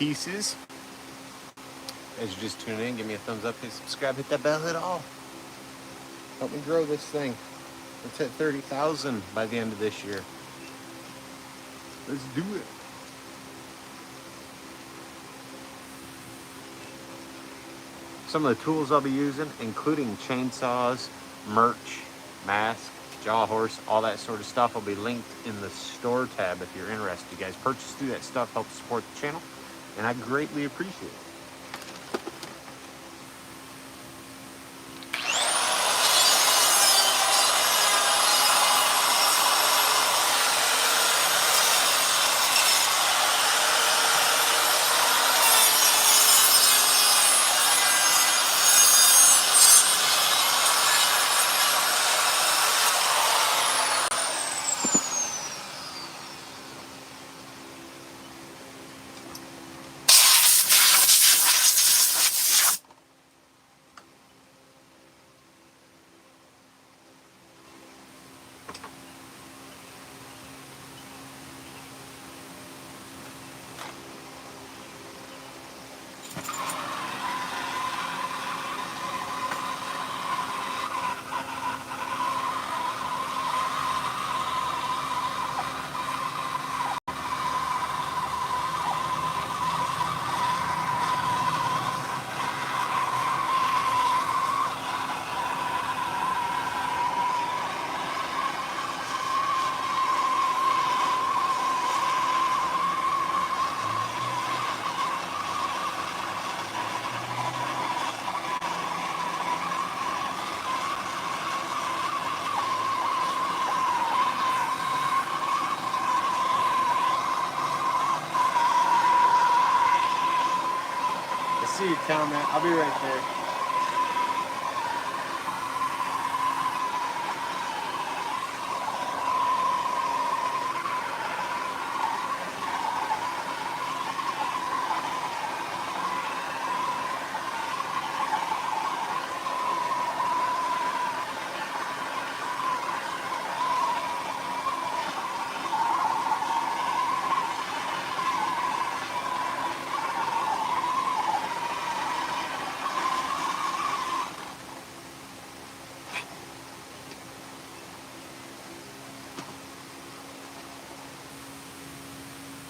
pieces. As you just tune in, give me a thumbs up, hit subscribe, hit that bell, hit all. Help me grow this thing. Let's hit 30,000 by the end of this year. Let's do it. Some of the tools I'll be using, including chainsaws, merch, mask, jaw horse, all that sort of stuff, will be linked in the store tab if you're interested. You guys purchase through that stuff, help support the channel, and I greatly appreciate it. See you, comment. I'll be right there.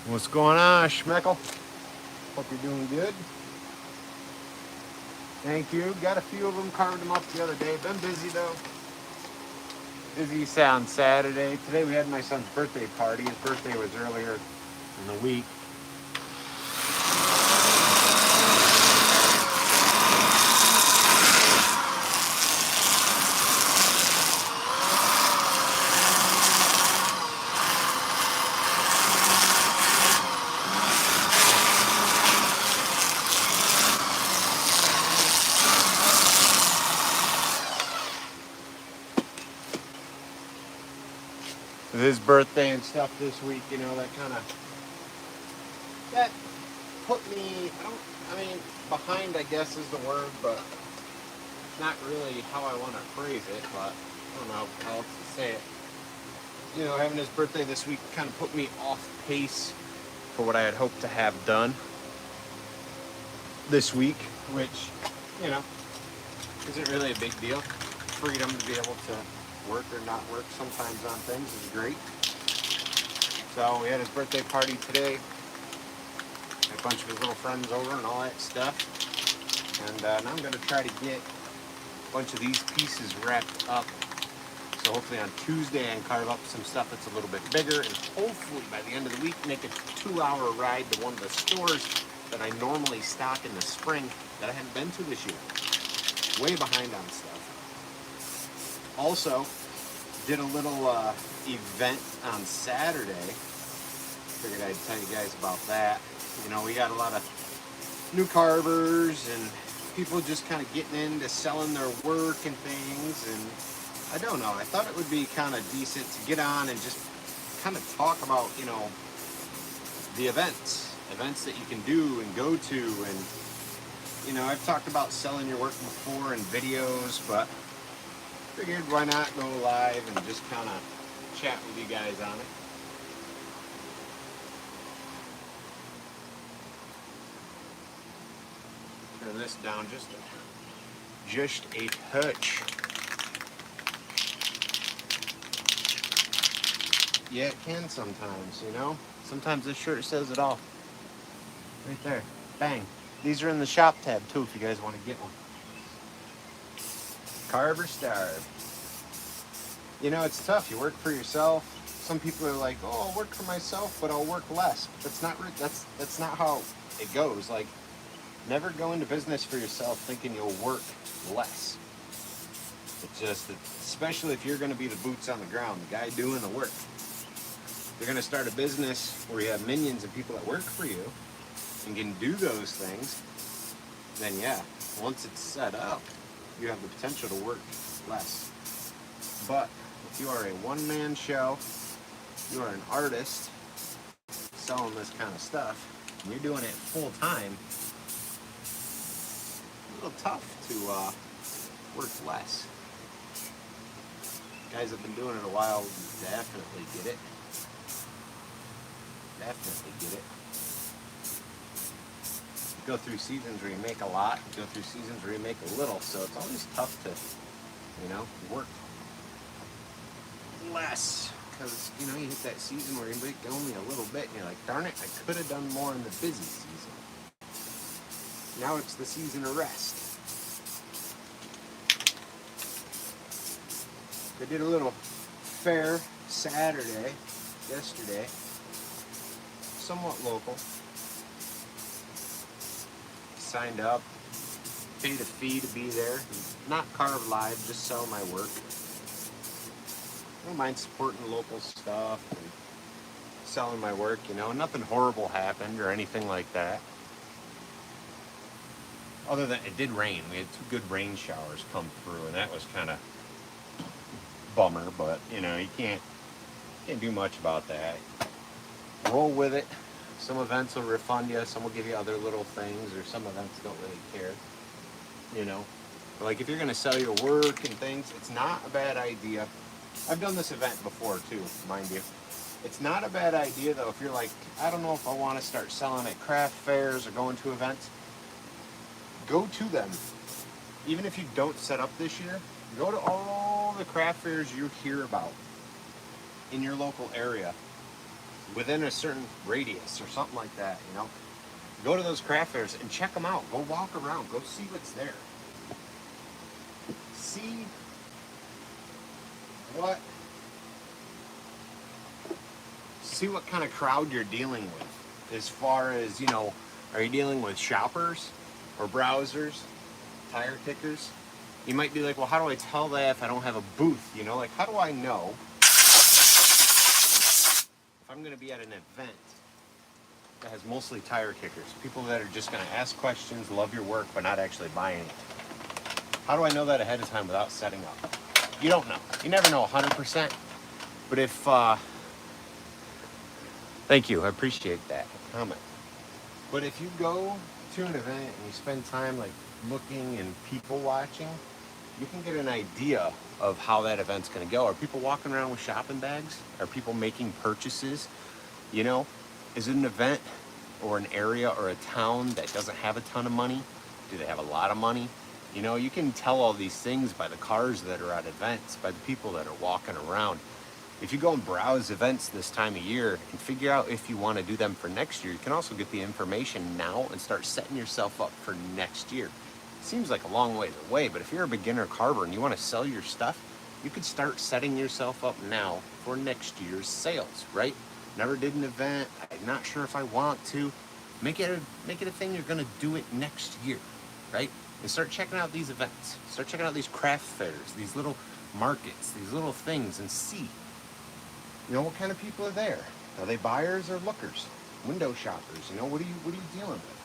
What's going on, Schmeckle? Hope you're doing good. Thank you. Got a few of them, carved them up the other day. Been busy though. Busy on Saturday. Today we had my son's birthday party. His birthday was earlier in the week. His birthday and stuff this week, you know, that put me, behind, I guess is the word, but not really how I want to phrase it, but I don't know how else to say it. You know, having his birthday this week kind of put me off pace for what I had hoped to have done this week, which, you know, isn't really a big deal. Freedom to be able to work or not work sometimes on things is great. So we had his birthday party today. Had a bunch of his little friends over and all that stuff. And now I'm going to try to get a bunch of these pieces wrapped up. So hopefully on Tuesday I can carve up some stuff that's a little bit bigger, and hopefully by the end of the week make a 2-hour ride to one of the stores that I normally stock in the spring that I haven't been to this year. Way behind on stuff. Also, did a little event on Saturday. Figured I'd tell you guys about that. You know, we got a lot of new carvers and people just kind of getting into selling their work and things. And I don't know, I thought it would be kind of decent to get on and just kind of talk about, you know, the events that you can do and go to. And, you know, I've talked about selling your work before in videos, but figured why not go live and just kind of chat with you guys on it. Turn this down just a touch. Yeah, it can sometimes, you know? Sometimes this shirt says it all. Right there. Bang. These are in the shop tab too if you guys want to get one. Carve or starve. You know, it's tough. You work for yourself. Some people are like, "Oh, I'll work for myself, but I'll work less." But that's not how it goes. Like, never go into business for yourself thinking you'll work less. It's just that, especially if you're going to be the boots on the ground, the guy doing the work. If you're going to start a business where you have minions and people that work for you and can do those things, then yeah, once it's set up, you have the potential to work less. But if you are a one-man show, you are an artist selling this kind of stuff, and you're doing it full time, a little tough to work less. Guys that have been doing it a while definitely get it. Definitely get it. You go through seasons where you make a lot, you go through seasons where you make a little, so it's always tough to, you know, work less. Because, you know, you hit that season where you make only a little bit, and you're like, darn it, I could have done more in the busy season. Now it's the season of rest. They did a little fair Saturday, yesterday, somewhat local. Signed up, paid a fee to be there, not carve live, just sell my work. I don't mind supporting local stuff and selling my work, you know. Nothing horrible happened or anything like that. Other than it did rain. We had 2 good rain showers come through, and that was kind of bummer, but you know, you can't do much about that. Roll with it. Some events will refund you, some will give you other little things, or some events don't really care. You know. But like if you're gonna sell your work and things, it's not a bad idea. I've done this event before too, mind you. It's not a bad idea though if you're like, I don't know if I want to start selling at craft fairs or going to events. Go to them. Even if you don't set up this year, go to all the craft fairs you hear about in your local area, within a certain radius or something like that, you know. Go to those craft fairs and check them out. Go walk around. Go see what's there. See what kind of crowd you're dealing with, as far as, you know, are you dealing with shoppers or browsers, tire kickers? You might be like, well, how do I tell that if I don't have a booth, you know? Like, how do I know if I'm going to be at an event that has mostly tire kickers, people that are just going to ask questions, love your work, but not actually buy anything? How do I know that ahead of time without setting up? You don't know. You never know 100%. But if, thank you, I appreciate that comment. But if you go to an event and you spend time like looking and people watching, you can get an idea of how that event's going to go. Are people walking around with shopping bags? Are people making purchases? You know, is it an event or an area or a town that doesn't have a ton of money? Do they have a lot of money? You know, you can tell all these things by the cars that are at events, by the people that are walking around. If you go and browse events this time of year and figure out if you want to do them for next year, you can also get the information now and start setting yourself up for next year. It seems like a long ways away, but if you're a beginner carver and you want to sell your stuff, you could start setting yourself up now for next year's sales, right? Never did an event, I'm not sure if I want to. Make it a thing you're going to do it next year, right? And start checking out these events. Start checking out these craft fairs, these little markets, these little things, and see, you know, what kind of people are there. Are they buyers or lookers? Window shoppers, you know, what are you dealing with?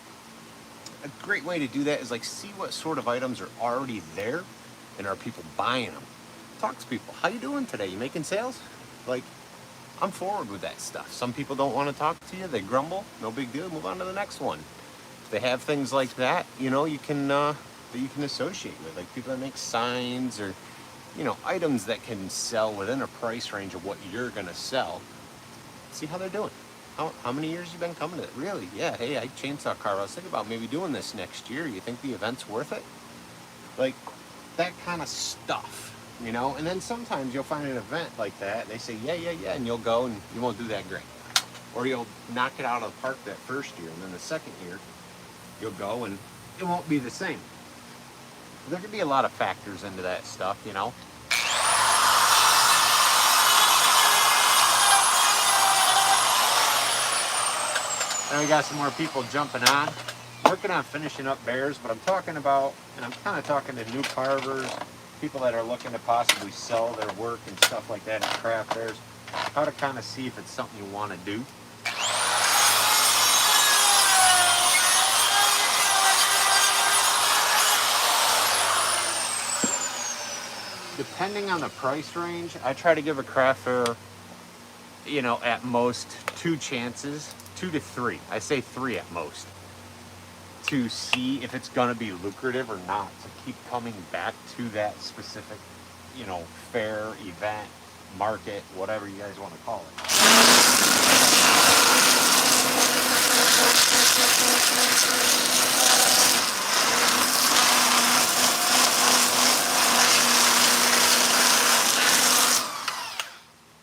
A great way to do that is like see what sort of items are already there and are people buying them. Talk to people. How you doing today? You making sales? Like, I'm forward with that stuff. Some people don't want to talk to you. They grumble. No big deal. Move on to the next one. They have things like that, you know, you can that you can associate with, like people that make signs or, you know, items that can sell within a price range of what you're going to sell. See how they're doing. how many years you been coming to it? Really? Yeah, hey, I chainsaw carve. I was thinking about maybe doing this next year. You think the event's worth it? Like, that kind of stuff, you know? And then sometimes you'll find an event like that, and they say, yeah, and you'll go and you won't do that great. Or you'll knock it out of the park that first year, and then the second year, you'll go and it won't be the same. There could be a lot of factors into that stuff, you know? And we got some more people jumping on. Working on finishing up bears, but I'm talking about, and I'm kind of talking to new carvers, people that are looking to possibly sell their work and stuff like that at craft fairs, how to kind of see if it's something you want to do. Depending on the price range, I try to give a craft fair, you know, at most 2 chances, 2 to 3. I say 3 at most, to see if it's going to be lucrative or not, to keep coming back to that specific, you know, fair, event, market, whatever you guys want to call it.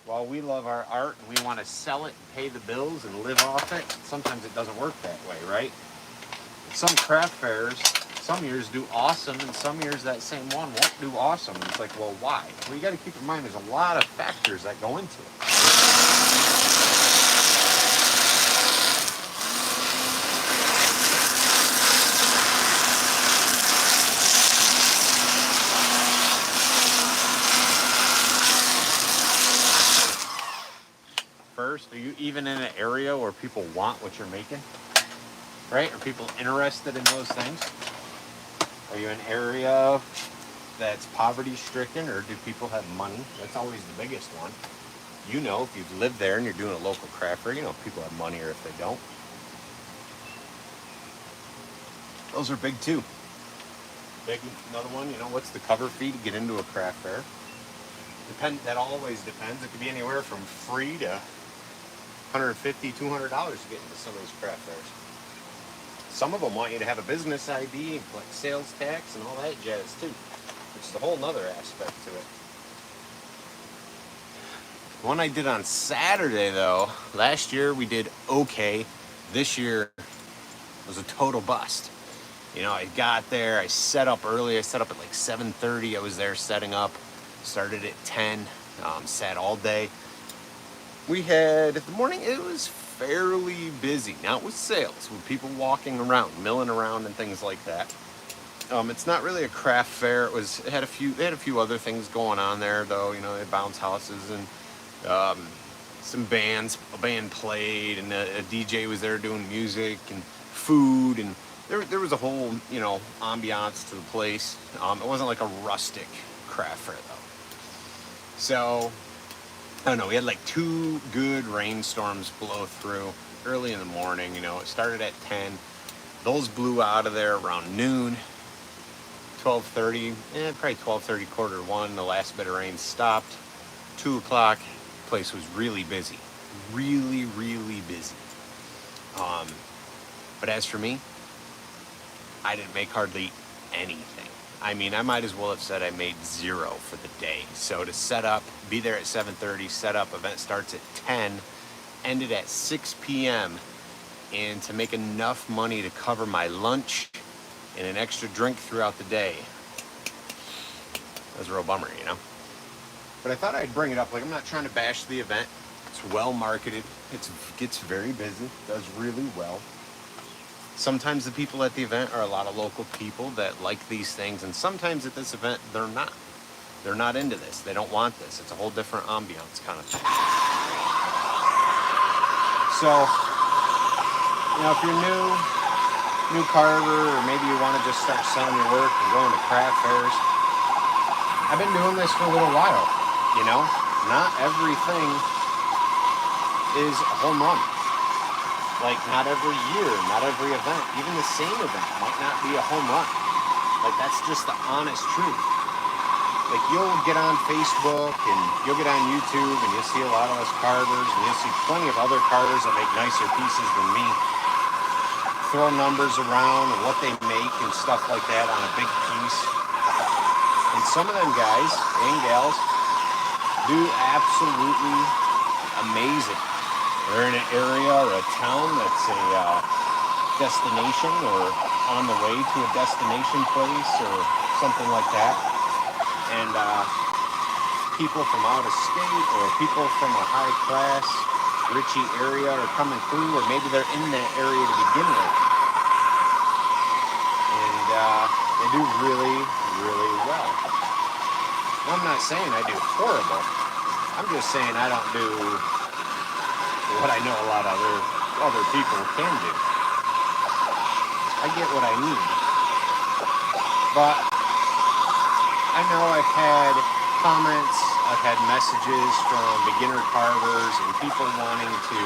While we love our art and we want to sell it and pay the bills and live off it, sometimes it doesn't work that way, right? Some craft fairs, some years do awesome, and some years that same one won't do awesome. And it's like, well, why? Well, you got to keep in mind there's a lot of factors that go into it. First, are you even in an area where people want what you're making? Right? Are people interested in those things? Are you in an area that's poverty stricken, or do people have money? That's always the biggest one. You know, if you've lived there and you're doing a local craft fair, you know if people have money or if they don't. Those are big too. Another one, you know, what's the cover fee to get into a craft fair? That always depends. It could be anywhere from free to $150, $200 to get into some of these craft fairs. Some of them want you to have a business ID and collect sales tax and all that jazz too, which is a whole nother aspect to it. The one I did on Saturday though, last year we did okay. This year was a total bust. You know, I got there, I set up early. I set up at like 7:30. I was there setting up. Started at 10. Sat all day. We had, in the morning, it was fairly busy. Not with sales, with people walking around, milling around and things like that. It's not really a craft fair. They had a few other things going on there though. You know, they had bounce houses and some bands. A band played and a DJ was there doing music and food, and there was a whole, you know, ambiance to the place. It wasn't like a rustic craft fair though. So, I don't know, we had like 2 good rainstorms blow through early in the morning. You know, it started at 10. Those blew out of there around noon, 12:30, probably 12:30, 1:45. The last bit of rain stopped. 2 o'clock, the place was really busy. Really, really busy. But as for me, I didn't make hardly anything. I mean, I might as well have said I made 0 for the day. So to set up, be there at 7:30, set up, event starts at 10, ended at 6 p.m., and to make enough money to cover my lunch and an extra drink throughout the day, that was a real bummer, you know? But I thought I'd bring it up. Like, I'm not trying to bash the event. It's well marketed. It gets very busy, does really well. Sometimes the people at the event are a lot of local people that like these things, and sometimes at this event, they're not. They're not into this. They don't want this. It's a whole different ambiance kind of thing. So, you know, if you're new carver, or maybe you want to just start selling your work and going to craft fairs, I've been doing this for a little while, you know? Not everything is a home run. Like, not every year, not every event, even the same event might not be a home run. Like, that's just the honest truth. like you'll get on Facebook and you'll get on YouTube and you'll see a lot of us carvers and you'll see plenty of other carvers that make nicer pieces than me throw numbers around and what they make and stuff like that on a big piece. And some of them guys and gals do absolutely amazing. They're in an area or a town that's a destination or on the way to a destination place or something like that. And people from out of state or people from a high class, richy area are coming through, or maybe they're in that area to begin with. And they do really, really well. I'm not saying I do horrible. I'm just saying I don't do what I know a lot of other people can do. I get what I need. But I know I've had comments, I've had messages from beginner carvers and people wanting to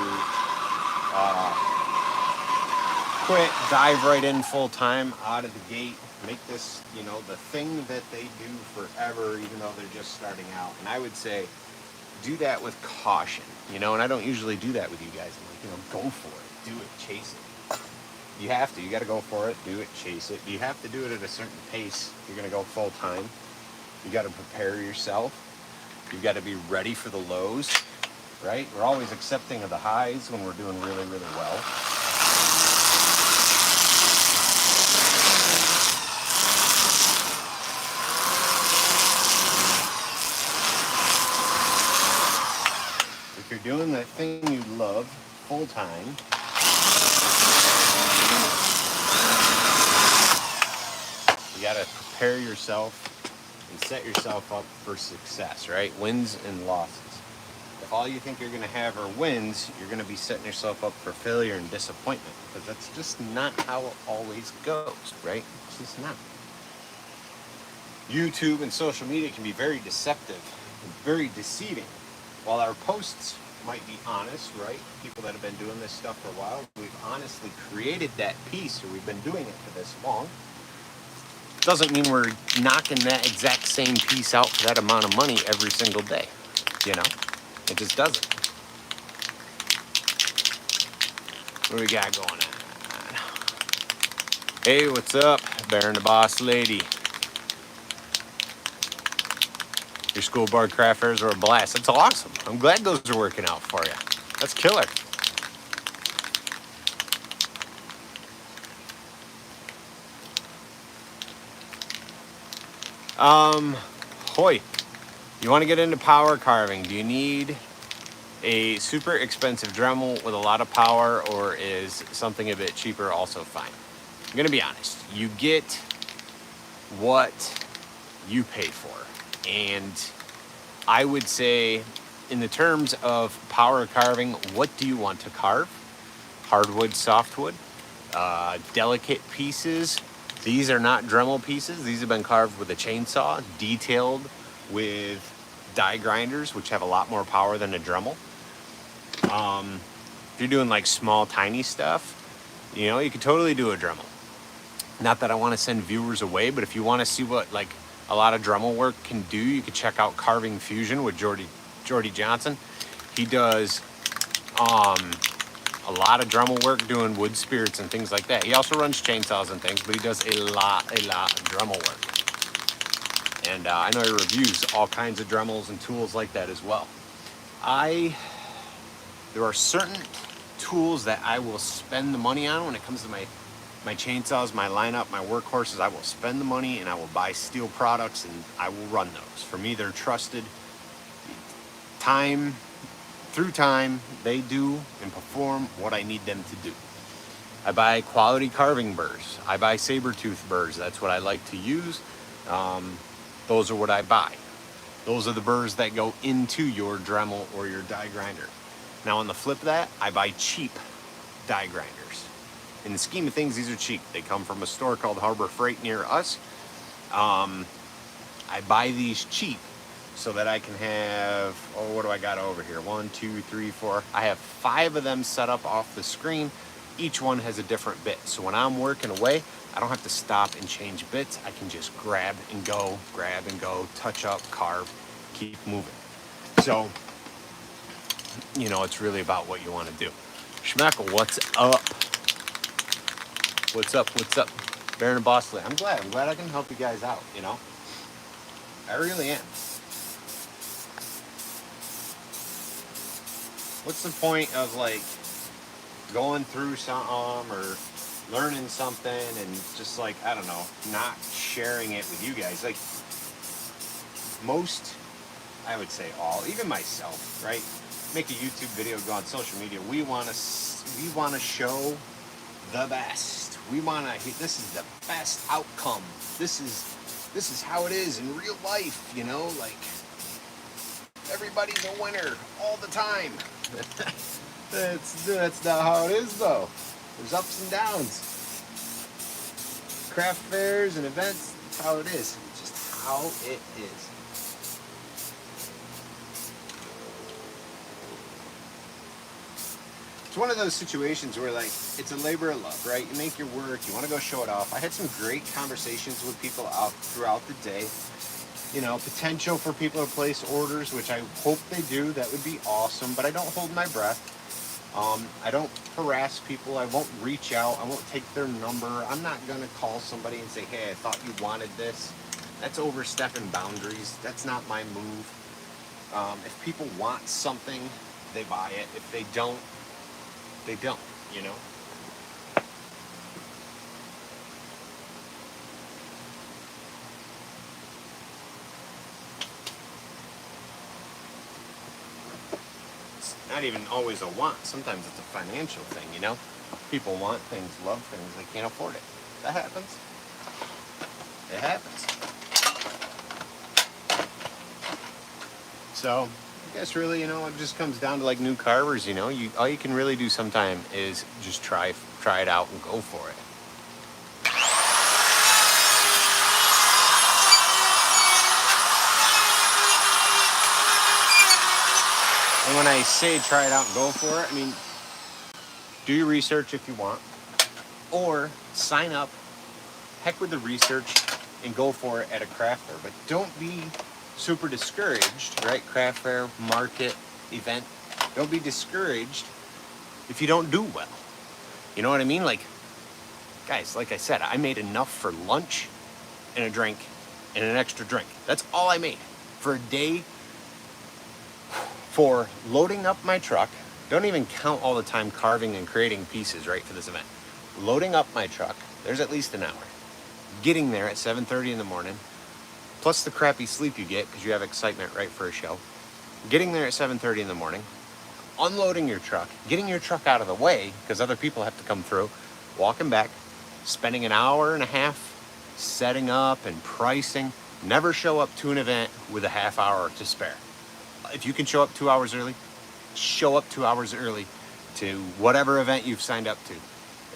quit, dive right in full time out of the gate, make this, the thing that they do forever, even though they're just starting out. And I would say, do that with caution, and I don't usually do that with you guys. I'm like, go for it, do it, chase it. You have to, you got to go for it, do it, chase it. You have to do it at a certain pace. You're going to go full time. You got to prepare yourself. You've got to be ready for the lows, right? We're always accepting of the highs when we're doing really, really well. If you're doing that thing you love full time, you got to prepare yourself and set yourself up for success, right? Wins and losses. If all you think you're going to have are wins, you're going to be setting yourself up for failure and disappointment, because that's just not how it always goes, right? It's just not. YouTube and social media can be very deceptive and very deceiving. While our posts might be honest, right? People that have been doing this stuff for a while, we've honestly created that piece, or we've been doing it for this long. Doesn't mean we're knocking that exact same piece out for that amount of money every single day. It just doesn't. What do we got going on? Hey, what's up? Baron the Boss Lady. Your school board craft fairs are a blast. That's awesome. I'm glad those are working out for you. That's killer. Hoy, you want to get into power carving? Do you need a super expensive Dremel with a lot of power, or is something a bit cheaper also fine? I'm going to be honest. You get what you pay for. And I would say, in the terms of power carving, what do you want to carve? Hardwood, softwood, delicate pieces. These are not Dremel pieces. These have been carved with a chainsaw, detailed with die grinders, which have a lot more power than a Dremel. If you're doing like small, tiny stuff, you could totally do a Dremel. Not that I want to send viewers away, but if you want to see what like a lot of Dremel work can do, you could check out Carving Fusion with Jordy Johnson. He does a lot of Dremel work doing wood spirits and things like that. He also runs chainsaws and things, but he does a lot of Dremel work. And I know he reviews all kinds of Dremels and tools like that as well. There are certain tools that I will spend the money on when it comes to my chainsaws, my lineup, my workhorses. I will spend the money and I will buy steel products and I will run those. For me, they're trusted. Through time, they do and perform what I need them to do. I buy quality carving burrs. I buy Saburrtooth burrs. That's what I like to use. Those are what I buy. Those are the burrs that go into your Dremel or your die grinder. Now on the flip of that, I buy cheap die grinders. In the scheme of things, these are cheap. They come from a store called Harbor Freight near us. I buy these cheap so that I can have, what do I got over here? 1, 2, 3, 4. I have 5 of them set up off the screen each one has a different bit. So when I'm working away, I don't have to stop and change bits. I can just grab and go, touch up, carve, keep moving. So, you know, it's really about what you want to do. Schmeckle, what's up? What's up? What's up? Baron and Bossley. I'm glad I can help you guys out, you know? I really am. What's the point of like going through something or learning something and just like, I don't know, not sharing it with you guys? Like most, I would say all, even myself, right? Make a YouTube video, go on social media. We want to show the best. We want to, this is the best outcome. This is how it is in real life, you know, like everybody's a winner all the time. That's not how it is though. There's ups and downs. Craft fairs and events, that's how it is. It's just how it is. It's one of those situations where like it's a labor of love, right? You make your work, you want to go show it off. I had some great conversations with people out throughout the day. You know, potential for people to place orders, which I hope they do. That would be awesome, but I don't hold my breath. I don't harass people. I won't reach out. I won't take their number. I'm not going to call somebody and say, hey, I thought you wanted this. That's overstepping boundaries. That's not my move. If people want something, they buy it. If they don't, they don't, you know? Not even always a want. Sometimes it's a financial thing, you know? People want things, love things, they can't afford it. That happens. It happens. So, I guess really, you know, it just comes down to like new carvers, you know? All you can really do sometime is just try it out and go for it. And when I say try it out and go for it, I mean, do your research if you want, or sign up, heck with the research, and go for it at a craft fair. But don't be super discouraged, right? Craft fair, market, event. Don't be discouraged if you don't do well. You know what I mean? Like, guys, like I said, I made enough for lunch and a drink and an extra drink. That's all I made for a day. For loading up my truck, don't even count all the time carving and creating pieces, right, for this event. Loading up my truck, there's at least an hour. Getting there at 7:30 in the morning, plus the crappy sleep you get because you have excitement, right, for a show. Getting there at 7:30 in the morning, unloading your truck, getting your truck out of the way because other people have to come through, walking back, spending an hour and a half setting up and pricing. Never show up to an event with a half hour to spare. If you can show up 2 hours early, show up 2 hours early to whatever event you've signed up to.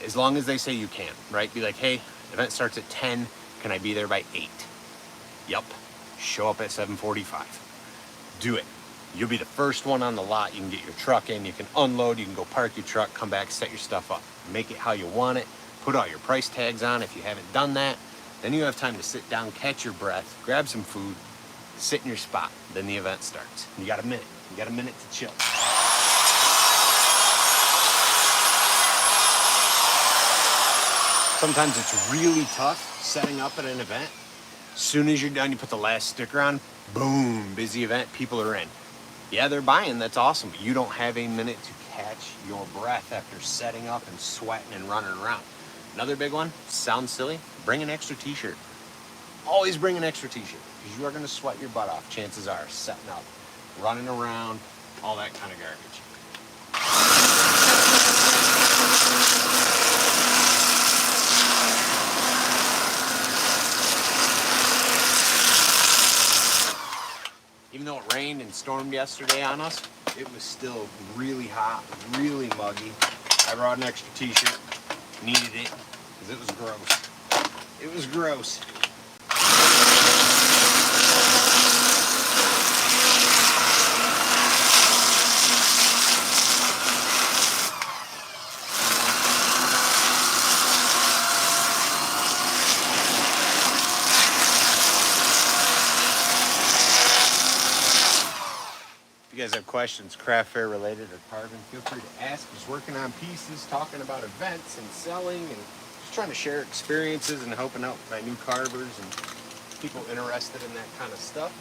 As long as they say you can, right? Be like, hey, event starts at 10. Can I be there by 8? Yup. Show up at 7:45. Do it. You'll be the first one on the lot. You can get your truck in. You can unload. You can go park your truck, come back, set your stuff up. Make it how you want it. Put all your price tags on if you haven't done that. Then you have time to sit down, catch your breath, grab some food, sit in your spot. Then the event starts. You got a minute. You got a minute to chill. Sometimes it's really tough setting up at an event. As soon as you're done, you put the last sticker on, boom, busy event, people are in. Yeah, they're buying, that's awesome, but you don't have a minute to catch your breath after setting up and sweating and running around. Another big one, sounds silly, bring an extra t-shirt. Always bring an extra t-shirt, because you are going to sweat your butt off, chances are, setting up, running around, all that kind of garbage. Even though it rained and stormed yesterday on us, it was still really hot, really muggy. I brought an extra t-shirt, needed it, because it was gross. It was gross. guys have questions, craft fair related or carving, feel free to ask. Just working on pieces, talking about events and selling, and just trying to share experiences and helping out my new carvers and people interested in that kind of stuff.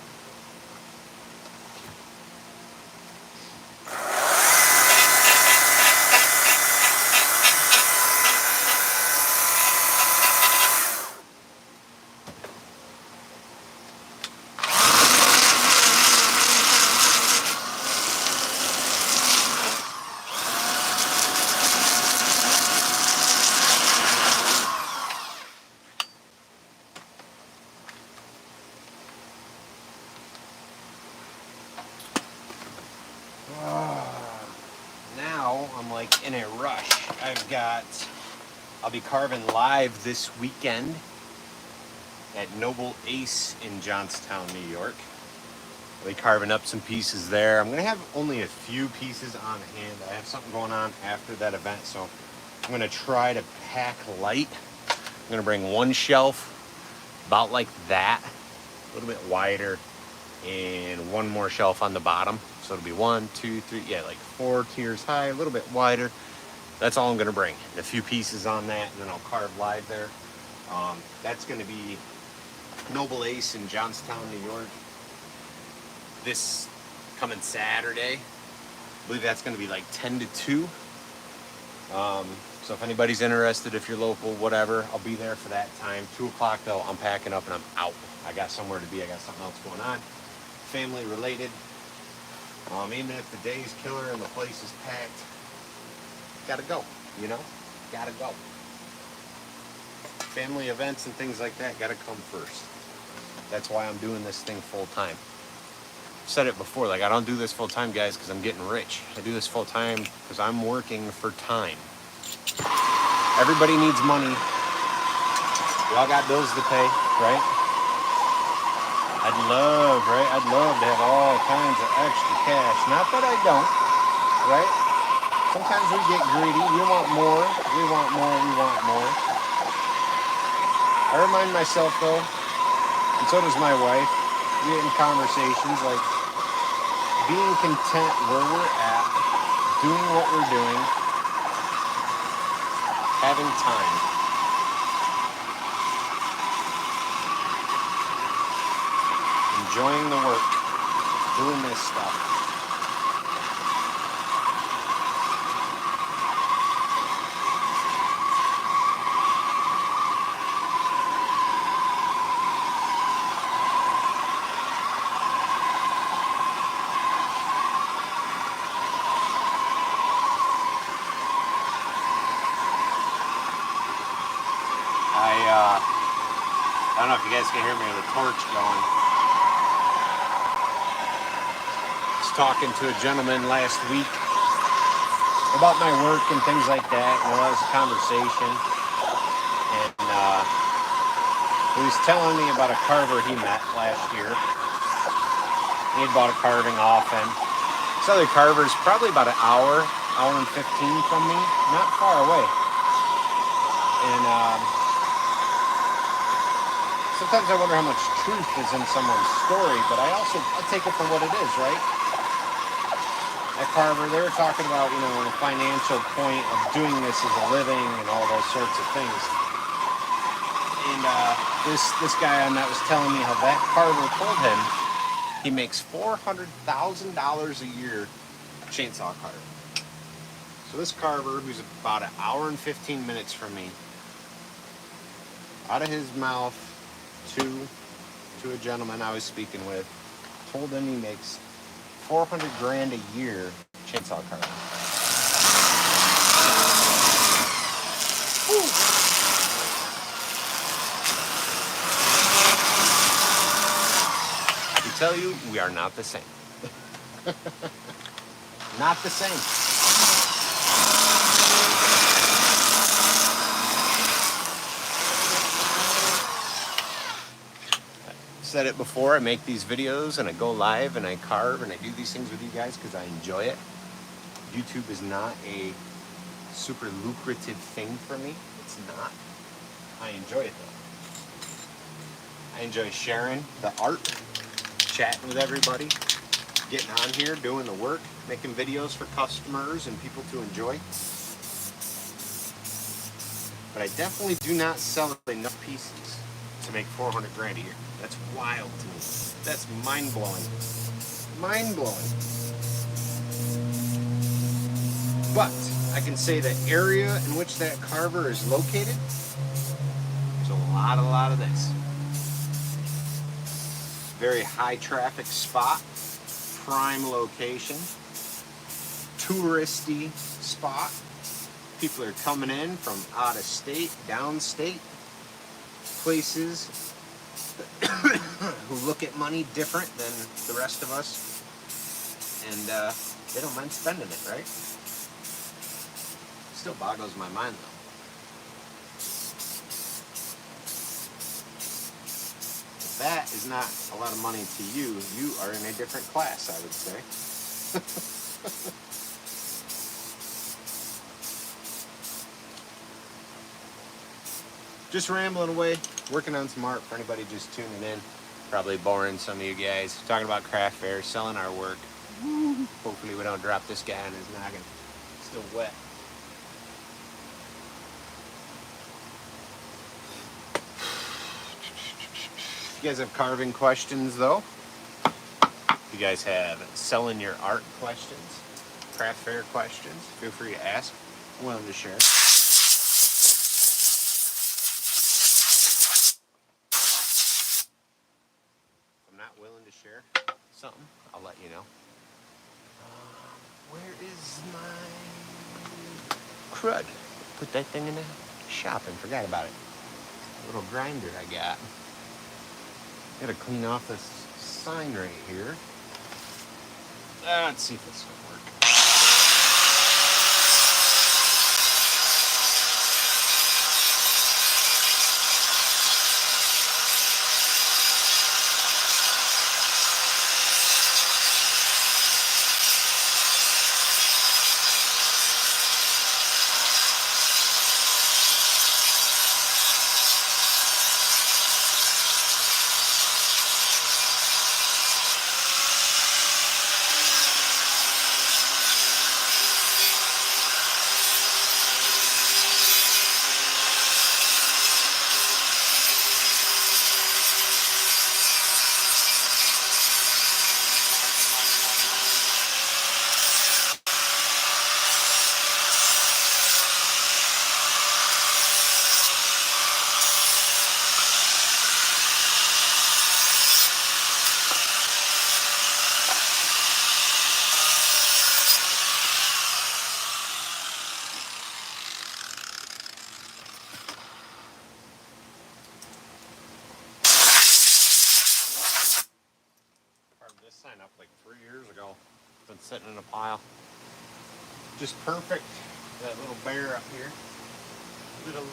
Now I'm like in a rush. I'll be carving live this weekend at Noble Ace in Johnstown, New York. I'll be carving up some pieces there. I'm gonna have only a few pieces on hand. I have something going on after that event, so I'm gonna try to pack light. I'm gonna bring one shelf about like that, a little bit wider, and one more shelf on the bottom. So it'll be 1, 2, 3, yeah, like 4 tiers high, a little bit wider. That's all I'm gonna bring. And a few pieces on that, and then I'll carve live there. That's gonna be Noble Ace in Johnstown, New York. This coming Saturday. I believe that's gonna be like 10 to 2. So if anybody's interested, if you're local, whatever, I'll be there for that time. 2 o'clock though, I'm packing up and I'm out. I got somewhere to be, I got something else going on. Family related. Even if the day's killer and the place is packed, gotta go, you know? Gotta go. Family events and things like that gotta come first. That's why I'm doing this thing full time. I've said it before, like I don't do this full time, guys, because I'm getting rich. I do this full time because I'm working for time. Everybody needs money. We all got bills to pay, right? I'd love to have all kinds of extra cash. Not that I don't, right? Sometimes we get greedy. We want more. We want more. We want more. I remind myself, though, and so does my wife, we get in conversations like being content where we're at, doing what we're doing, having time. Enjoying the work, doing this stuff. I don't know if you guys can hear me with the torch going. Talking to a gentleman last week about my work and things like that. And it was a conversation, and he was telling me about a carver he met last year. He had bought a carving often. This other carver's probably about an hour and 15 from me, not far away. And sometimes I wonder how much truth is in someone's story, but I take it for what it is, right? At Carver, they were talking about, the financial point of doing this as a living and all those sorts of things. And this guy I met was telling me how that Carver told him he makes $400,000 a year chainsaw carving. So this carver, who's about an hour and 15 minutes from me, out of his mouth to a gentleman I was speaking with, told him he makes $400,000 a year chainsaw carving. I tell you, we are not the same. Not the same. Said it before, I make these videos and I go live and I carve and I do these things with you guys because I enjoy it. YouTube is not a super lucrative thing for me. It's not. I enjoy it though. I enjoy sharing the art, chatting with everybody, getting on here, doing the work, making videos for customers and people to enjoy. But I definitely do not sell enough pieces to make 400 grand a year. That's wild to me. That's mind-blowing. Mind-blowing. But I can say the area in which that carver is located, there's a lot of this. Very high traffic spot, prime location, touristy spot. People are coming in from out of state, downstate, places who look at money different than the rest of us, and they don't mind spending it, right? Still boggles my mind though. If that is not a lot of money to you, you are in a different class, I would say. Just rambling away, working on some art for anybody just tuning in. Probably boring some of you guys. Talking about craft fairs, selling our work. Hopefully we don't drop this guy on his noggin. Still wet. If you guys have carving questions though, if you guys have selling your art questions, craft fair questions, feel free to ask. I'm willing to share. Willing to share something, I'll let you know. Where is my crud? Put that thing in the shop and forgot about it. Little grinder I got. Gotta clean off this sign right here. Let's see if it's gonna work. Sign up like 3 years ago. Been sitting in a pile. Just perfect. That little bear up here. Little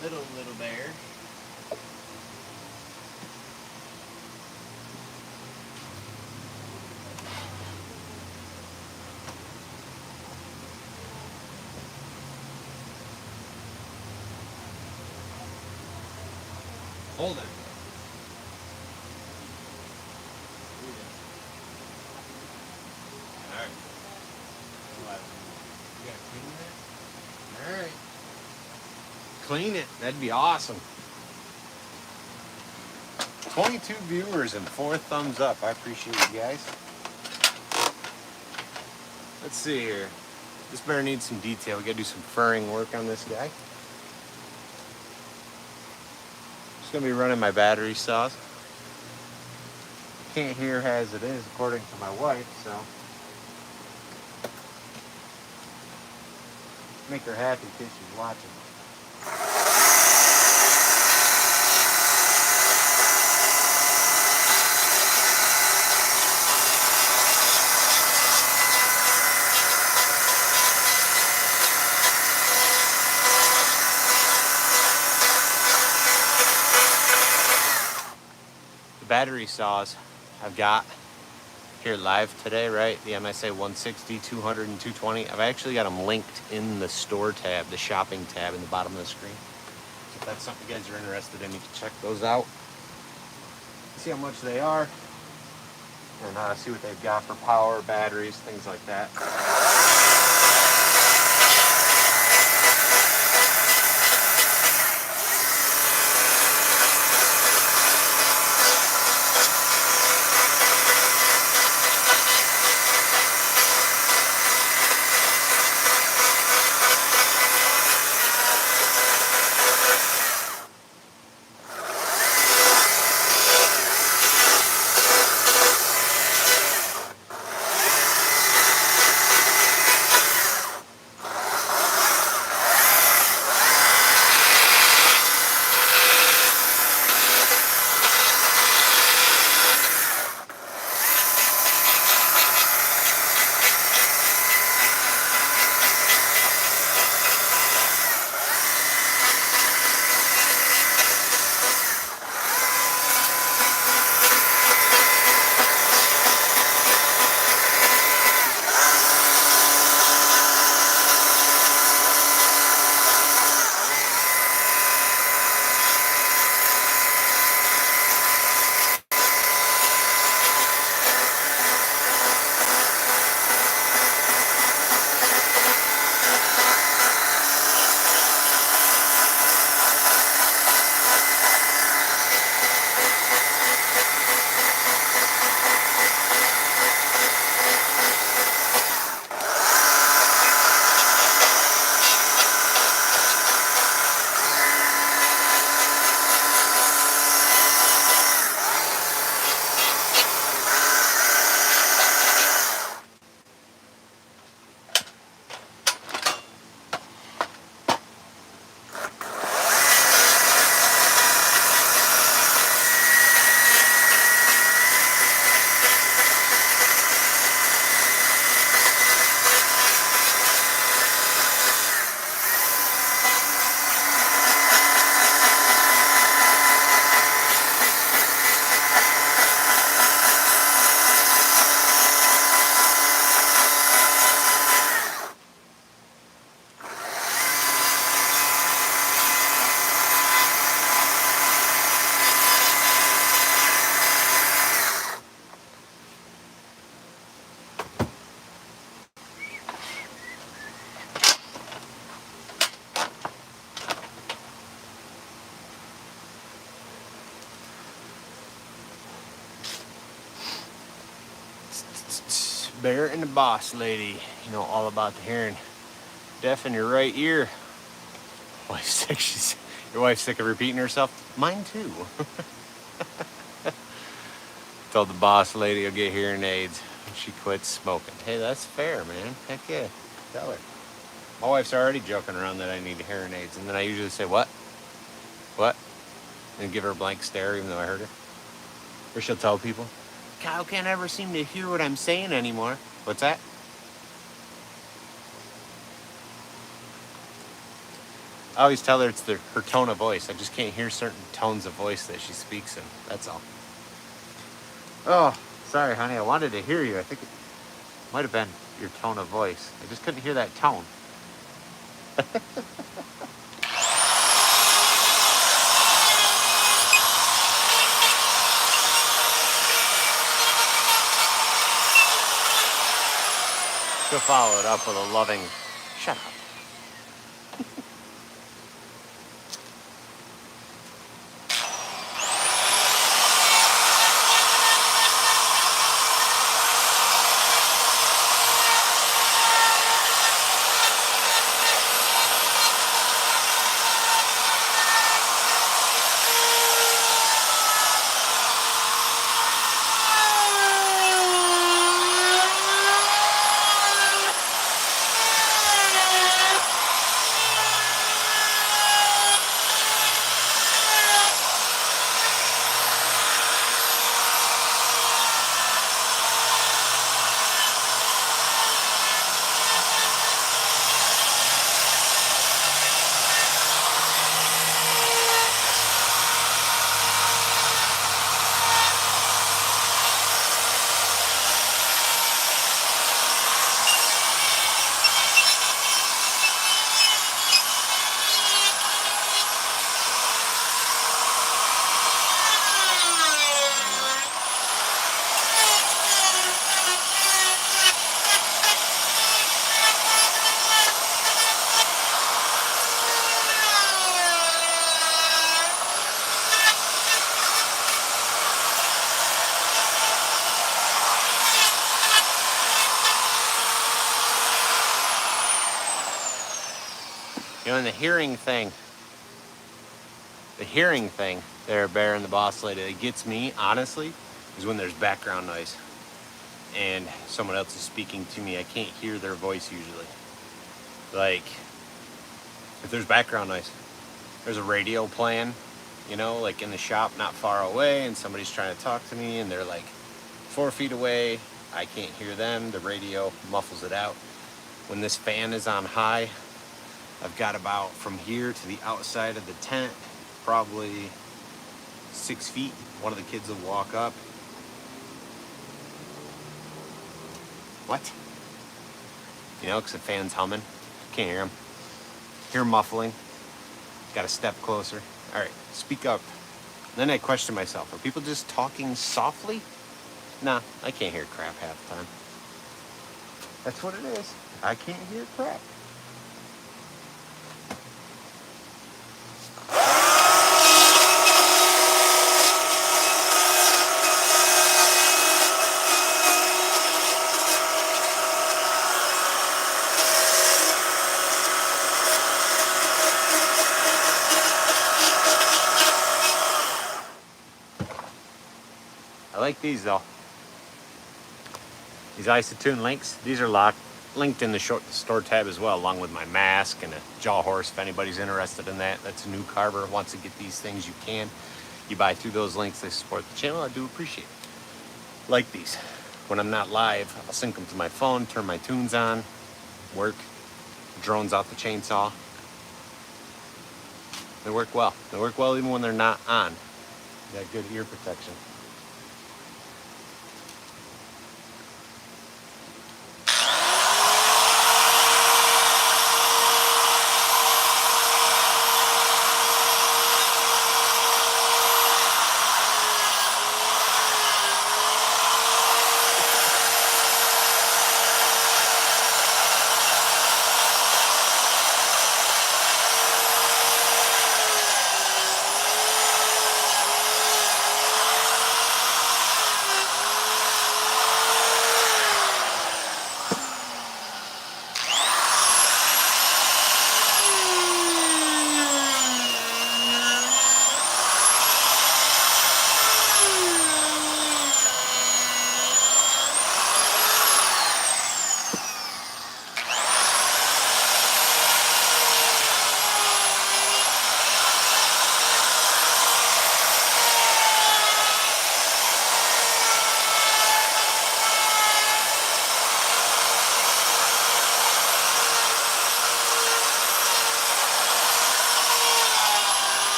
bear. Hold it. Alright. Clean it. That'd be awesome. 22 viewers and 4 thumbs up. I appreciate you guys. Let's see here. This bear needs some detail. We gotta do some furring work on this guy. Just gonna be running my battery saws. Can't hear as it is according to my wife, so make her happy because she's watching. The battery saws I've got here live today, right? The MSA 160, 200, and 220. I've actually got them linked in the store tab, the shopping tab in the bottom of the screen. So if that's something you guys are interested in, you can check those out. See how much they are. and see what they've got for power, batteries, things like that. Bear and the boss lady, you know all about the hearing. Deaf in your right ear. Wife's sick. Your wife's sick of repeating herself. Mine too. Told the boss lady will get hearing aids when she quits smoking. Hey, that's fair, man. Heck yeah. Tell her. My wife's already joking around that I need hearing aids, and then I usually say, what? What? And give her a blank stare even though I heard her. Or she'll tell people, Kyle can't ever seem to hear what I'm saying anymore. What's that? I always tell her it's her tone of voice. I just can't hear certain tones of voice that she speaks in. That's all. Oh, sorry, honey. I wanted to hear you. I think it might have been your tone of voice. I just couldn't hear that tone. She'll follow it up with a loving, shut up. then the hearing thing there, Bear and the Boss Lady, that gets me, honestly, is when there's background noise and someone else is speaking to me. I can't hear their voice usually. Like, if there's background noise, there's a radio playing, you know, like in the shop not far away, and somebody's trying to talk to me and they're like 4 feet away. I can't hear them. The radio muffles it out. When this fan is on high, I've got about from here to the outside of the tent, probably 6 feet. One of the kids will walk up. What? You know, because the fan's humming. Can't hear him. Hear muffling. Got to step closer. All right, speak up. Then I question myself, are people just talking softly? Nah, I can't hear crap half the time. That's what it is. I can't hear crap. I like these though. These Isotune links, these are linked in the store tab as well, along with my mask and a jaw horse. If anybody's interested in that, that's a new carver, wants to get these things, you can. You buy through those links, they support the channel. I do appreciate it. Like these. When I'm not live, I'll sync them to my phone, turn my tunes on, work, drones out the chainsaw. They work well. They work well even when they're not on. They got good ear protection.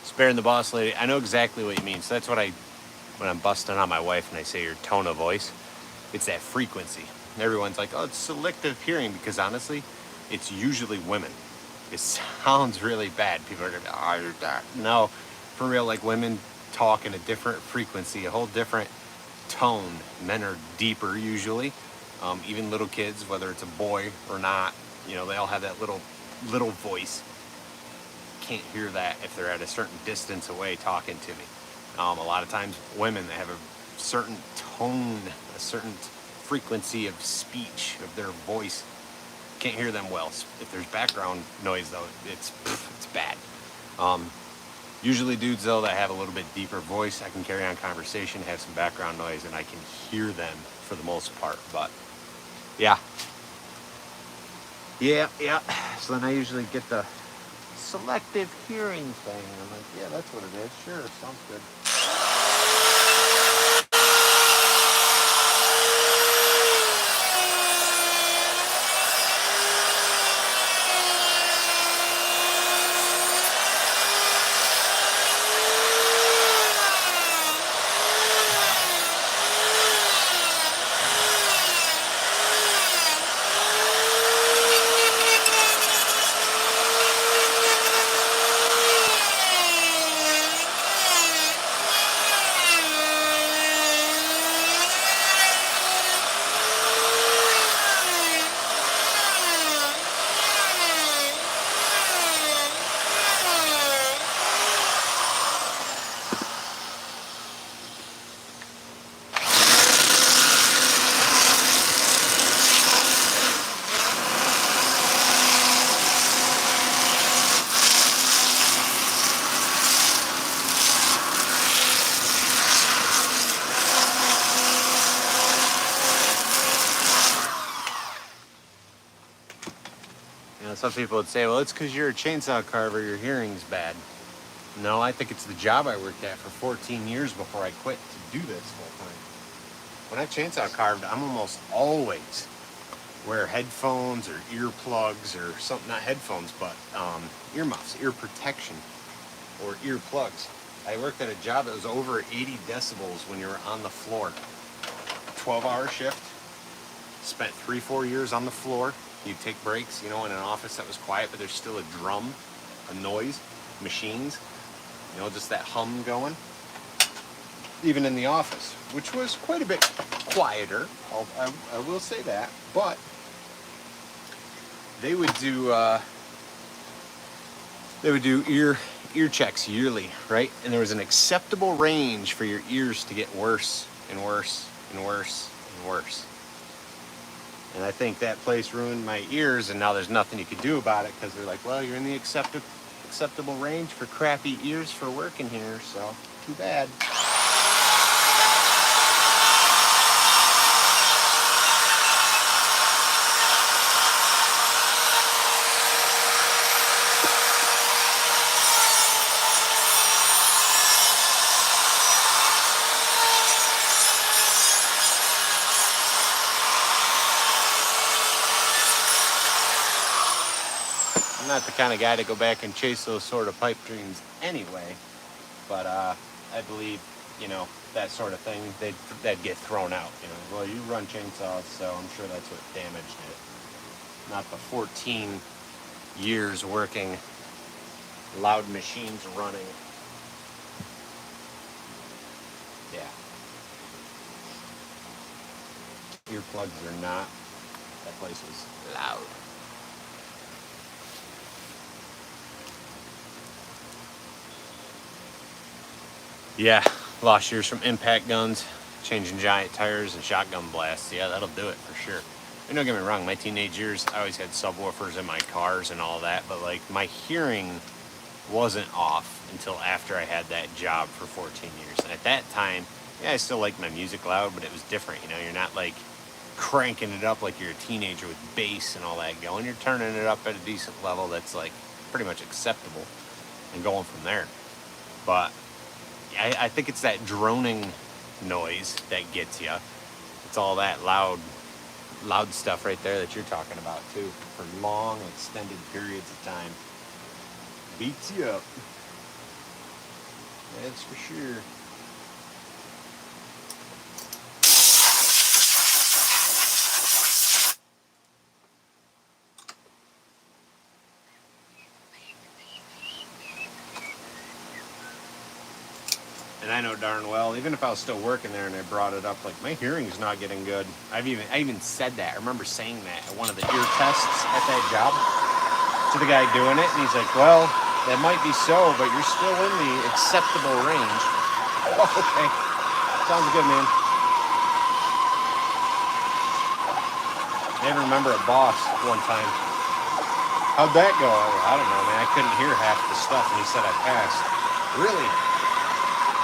Sparing the Boss Lady, I know exactly what you mean. So that's what when I'm busting on my wife and I say your tone of voice, it's that frequency. Everyone's like, oh, it's selective hearing, because honestly, it's usually women. It sounds really bad. People are gonna be, oh, you're that. No, for real, like women talk in a different frequency, a whole different tone. Men are deeper usually. Even little kids, whether it's a boy or not, you know, they all have that little voice. Can't hear that if they're at a certain distance away talking to me. A lot of times women, they have a certain tone, a certain frequency of speech, of their voice. Can't hear them well. If there's background noise though, it's bad. Usually dudes though that have a little bit deeper voice, I can carry on conversation, have some background noise, and I can hear them for the most part. But yeah. So then I usually get the selective hearing thing. I'm like, yeah, that's what it is. Sure, sounds good. Some people would say, well, it's because you're a chainsaw carver, your hearing's bad. No, I think it's the job I worked at for 14 years before I quit to do this full time. When I chainsaw carved, I'm almost always wear headphones or earplugs or something, not headphones, but earmuffs, ear protection or earplugs. I worked at a job that was over 80 decibels when you were on the floor. 12-hour shift, spent 3-4 years on the floor. You'd take breaks, you know, in an office that was quiet, but there's still a drum, a noise, machines, you know, just that hum going. Even in the office, which was quite a bit quieter, I will say that, but they would do ear checks yearly, right? And there was an acceptable range for your ears to get worse and worse and worse and worse. And I think that place ruined my ears, and now there's nothing you could do about it because they're like, well, you're in the acceptable range for crappy ears for working here, so too bad. I'm not the kind of guy to go back and chase those sort of pipe dreams anyway, but I believe, you know, that sort of thing, they'd get thrown out. You know, well, you run chainsaws, so I'm sure that's what damaged it. Not the 14 years working, loud machines running. Yeah. Earplugs are not. That place was loud. Yeah, lost years from impact guns, changing giant tires, and shotgun blasts. Yeah, that'll do it for sure. And don't get me wrong, my teenage years, I always had subwoofers in my cars and all that, but like my hearing wasn't off until after I had that job for 14 years. And at that time, yeah, I still liked my music loud, but it was different. You know, you're not like cranking it up like you're a teenager with bass and all that going. You're turning it up at a decent level that's like pretty much acceptable and going from there. But I think it's that droning noise that gets you. It's all that loud stuff right there that you're talking about too, for long extended periods of time. Beats you up. That's for sure. And I know darn well, even if I was still working there and I brought it up, like my hearing's not getting good. I even said that. I remember saying that at one of the ear tests at that job to the guy doing it, and he's like, well, that might be so, but you're still in the acceptable range. Oh, okay. Sounds good, man. I even remember a boss one time. How'd that go? I don't know, man. I couldn't hear half the stuff, and he said I passed. Really?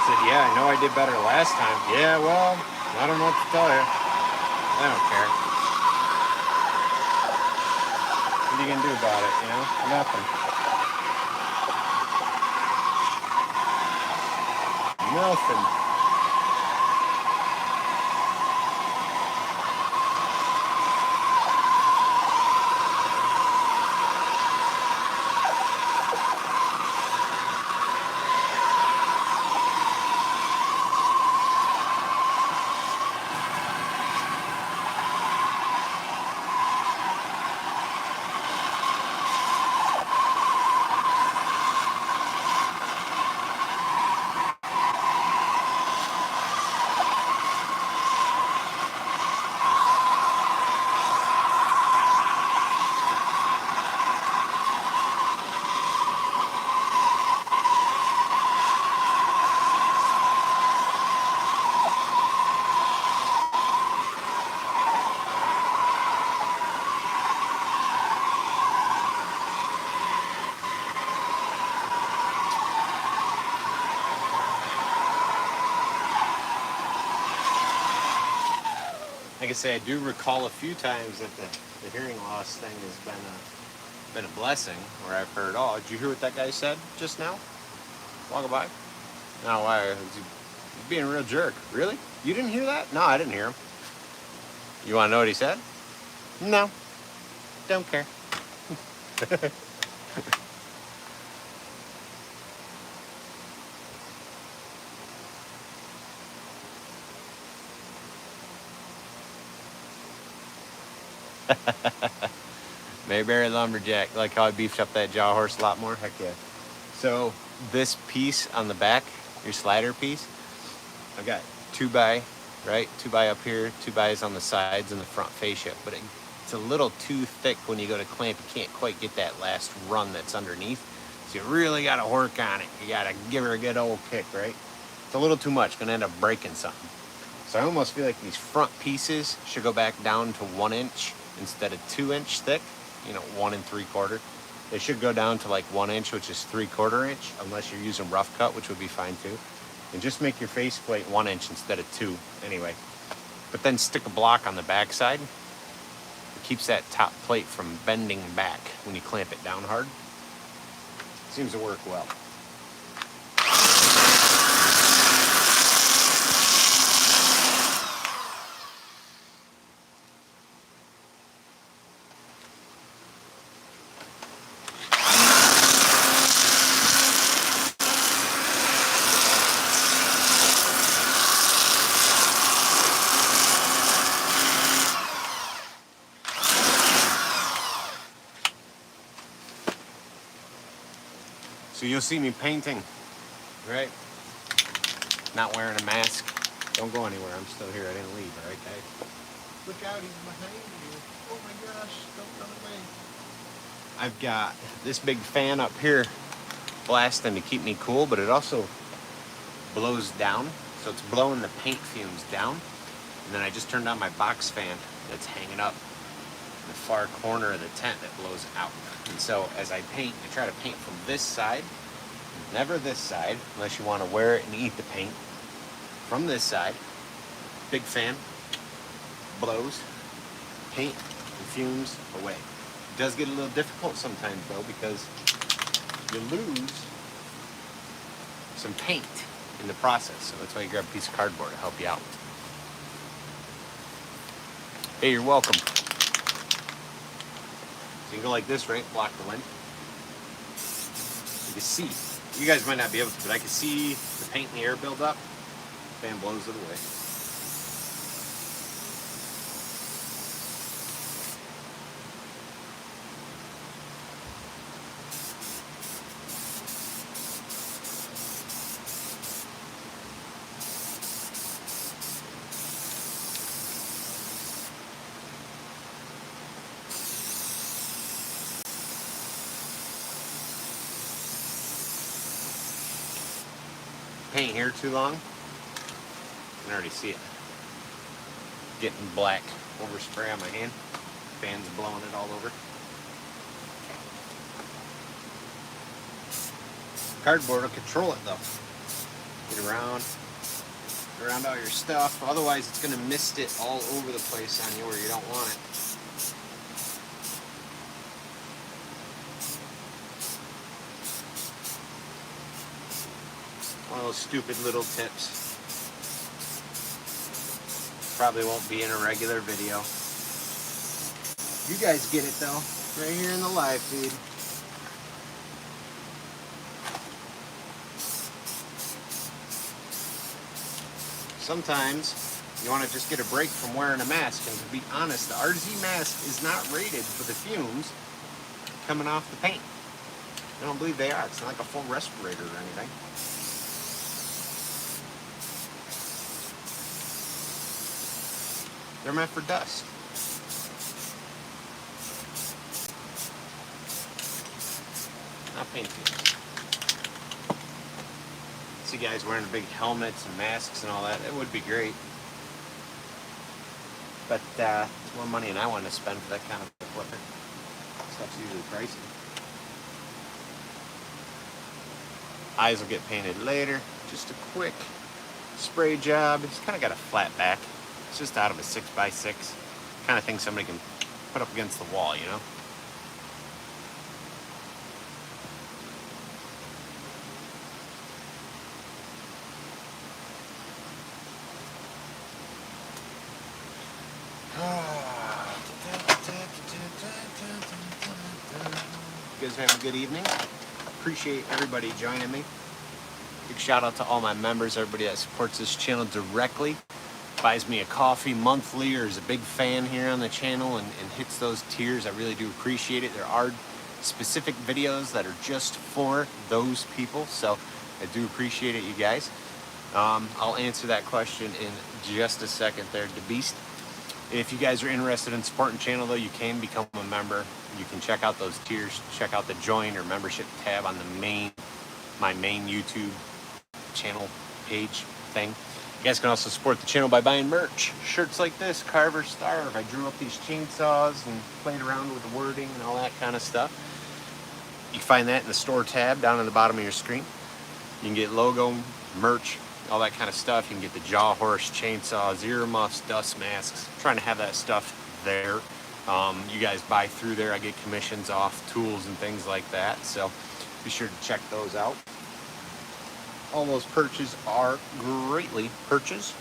I said, yeah, I know I did better last time. Yeah, well, I don't know what to tell you. I don't care. What are you going to do about it, you know? Nothing. Nothing. Like I say, I do recall a few times that the hearing loss thing has been been a blessing where I've heard, oh, did you hear what that guy said just now? Walking by. No, why? He's being a real jerk. Really? You didn't hear that? No, I didn't hear him. You want to know what he said? No. Don't care. Mayberry Lumberjack. Like how I beefed up that jaw horse a lot more? Heck yeah. So this piece on the back, your slider piece, I've got 2x, right? 2x up here, 2x's on the sides and the front fascia. But it's a little too thick when you go to clamp. You can't quite get that last run that's underneath. So you really got to work on it. You got to give her a good old kick, right? It's a little too much. Going to end up breaking something. So I almost feel like these front pieces should go back down to 1 inch instead of 2 inch thick. You know, 1 3/4. They should go down to like 1 inch, which is 3/4 inch, unless you're using rough cut, which would be fine too. And just make your faceplate 1 inch instead of 2 anyway. But then stick a block on the back side. It keeps that top plate from bending back when you clamp it down hard. Seems to work well. So you'll see me painting, right? Not wearing a mask. Don't go anywhere. I'm still here. I didn't leave, all right, guys? Look out, he's behind you. Oh my gosh, don't run away. I've got this big fan up here blasting to keep me cool, but it also blows down. So it's blowing the paint fumes down. And then I just turned on my box fan that's hanging up in the far corner of the tent that blows out. And so as I paint, I try to paint from this side, never this side, unless you want to wear it and eat the paint. From this side, big fan, blows, paint and fumes away. It does get a little difficult sometimes though, because you lose some paint in the process. So that's why you grab a piece of cardboard to help you out. Hey, you're welcome. So you can go like this, right? Block the wind. You can see. You guys might not be able to, but I can see the paint in the air build up. Fan blows it away. Paint here too long. You can already see it getting black overspray on my hand. Fan's blowing it all over. Cardboard will control it though. Get around all your stuff. Otherwise it's going to mist it all over the place on you where you don't want it. One of those stupid little tips. Probably won't be in a regular video. You guys get it though, right here in the live feed. Sometimes you want to just get a break from wearing a mask, and to be honest, the RZ mask is not rated for the fumes coming off the paint. I don't believe they are. It's not like a full respirator or anything. They're meant for dust. Not paint fumes. See guys wearing big helmets and masks and all that. It would be great. But it's more money than I want to spend for that kind of equipment. Stuff's usually pricey. Eyes will get painted later. Just a quick spray job. It's kind of got a flat back. It's just out of a 6x6. Kind of thing somebody can put up against the wall, you know? guys are having a good evening. Appreciate everybody joining me. Big shout out to all my members, everybody that supports this channel directly, buys me a coffee monthly, or is a big fan here on the channel and hits those tiers. I really do appreciate it. There are specific videos that are just for those people, so I do appreciate it, you guys. I'll answer that question in just a second there, DeBeast. If you guys are interested in supporting the channel, though, you can become a member. You can check out those tiers, check out the join or membership tab on my main YouTube channel page thing. You guys can also support the channel by buying merch. Shirts like this, Carve or Starve. I drew up these chainsaws and played around with the wording and all that kind of stuff. You can find that in the store tab down at the bottom of your screen. You can get logo, merch, all that kind of stuff. You can get the jaw horse, chainsaws, earmuffs, dust masks. I'm trying to have that stuff there. You guys buy through there. I get commissions off tools and things like that. So be sure to check those out. All those purchases are greatly appreciated.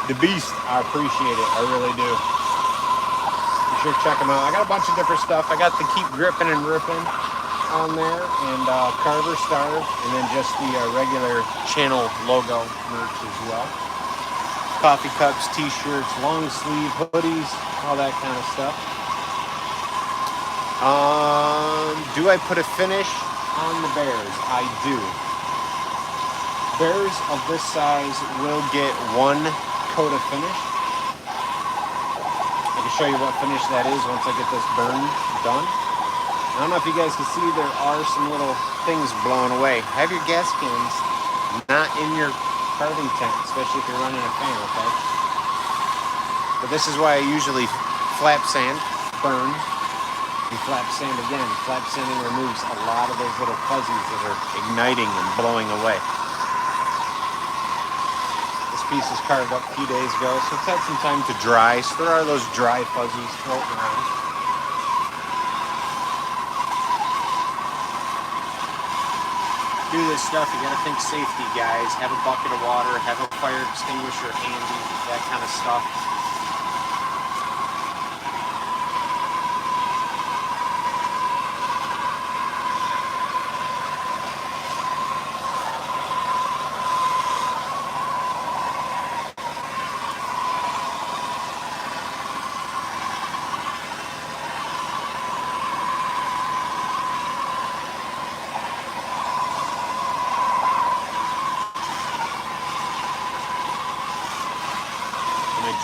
The Beast, I appreciate it. I really do. Be sure to check them out. I got a bunch of different stuff. I got the Keep Gripping and Ripping on there, and Carver Starve, and then just the regular channel logo merch as well. Coffee cups, t-shirts, long sleeve hoodies, all that kind of stuff. Do I put a finish on the bears? I do. Bears of this size will get one coat of finish. I can show you what finish that is once I get this burn done. I don't know if you guys can see, there are some little things blowing away. Have your gas cans not in your carving tent, especially if you're running a fan, okay? But this is why I usually flap sand, burn, and flap sand again. Flap sanding removes a lot of those little fuzzies that are igniting and blowing away. Piece was carved up a few days ago, so it's had some time to dry. So there are those dry fuzzies floating around. Do this stuff, you gotta think safety, guys. Have a bucket of water, have a fire extinguisher handy, that kind of stuff.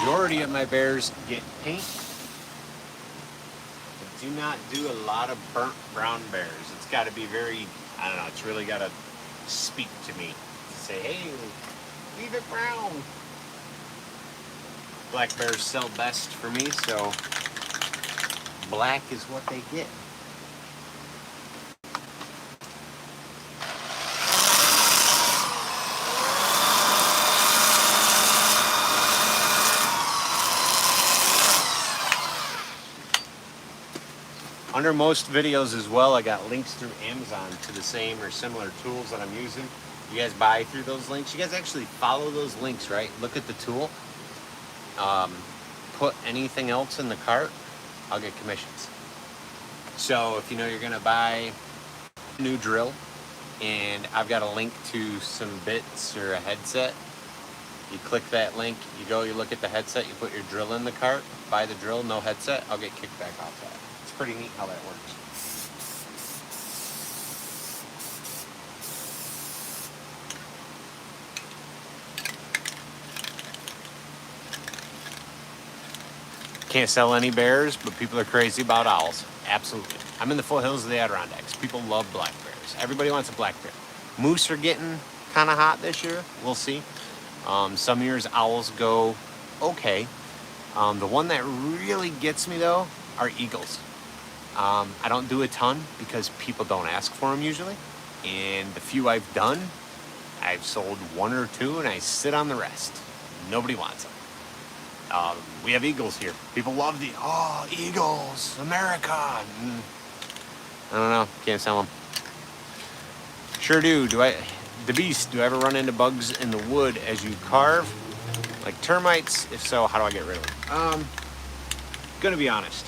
Majority of my bears get paint. I do not do a lot of burnt brown bears. It's got to be very, I don't know, it's really got to speak to me to say, hey, leave it brown. Black bears sell best for me, so black is what they get. Under most videos as well, I got links through Amazon to the same or similar tools that I'm using. You guys buy through those links. You guys actually follow those links, right? Look at the tool. Put anything else in the cart, I'll get commissions. So if you know you're gonna buy a new drill and I've got a link to some bits or a headset, you click that link, you go, you look at the headset, you put your drill in the cart, buy the drill, no headset, I'll get kickback off that. It's pretty neat how that works. can't sell any bears, but people are crazy about owls. Absolutely. I'm in the foothills of the Adirondacks. People love black bears. Everybody wants a black bear. Moose are getting kind of hot this year. We'll see. Some years owls go okay. The one that really gets me though are eagles. I don't do a ton because people don't ask for them usually. And the few I've done, I've sold 1 or 2 and I sit on the rest. Nobody wants them. We have eagles here. People love eagles, America. I don't know, can't sell them. Sure do. Do I ever run into bugs in the wood as you carve? Like termites? If so, how do I get rid of them? Gonna be honest.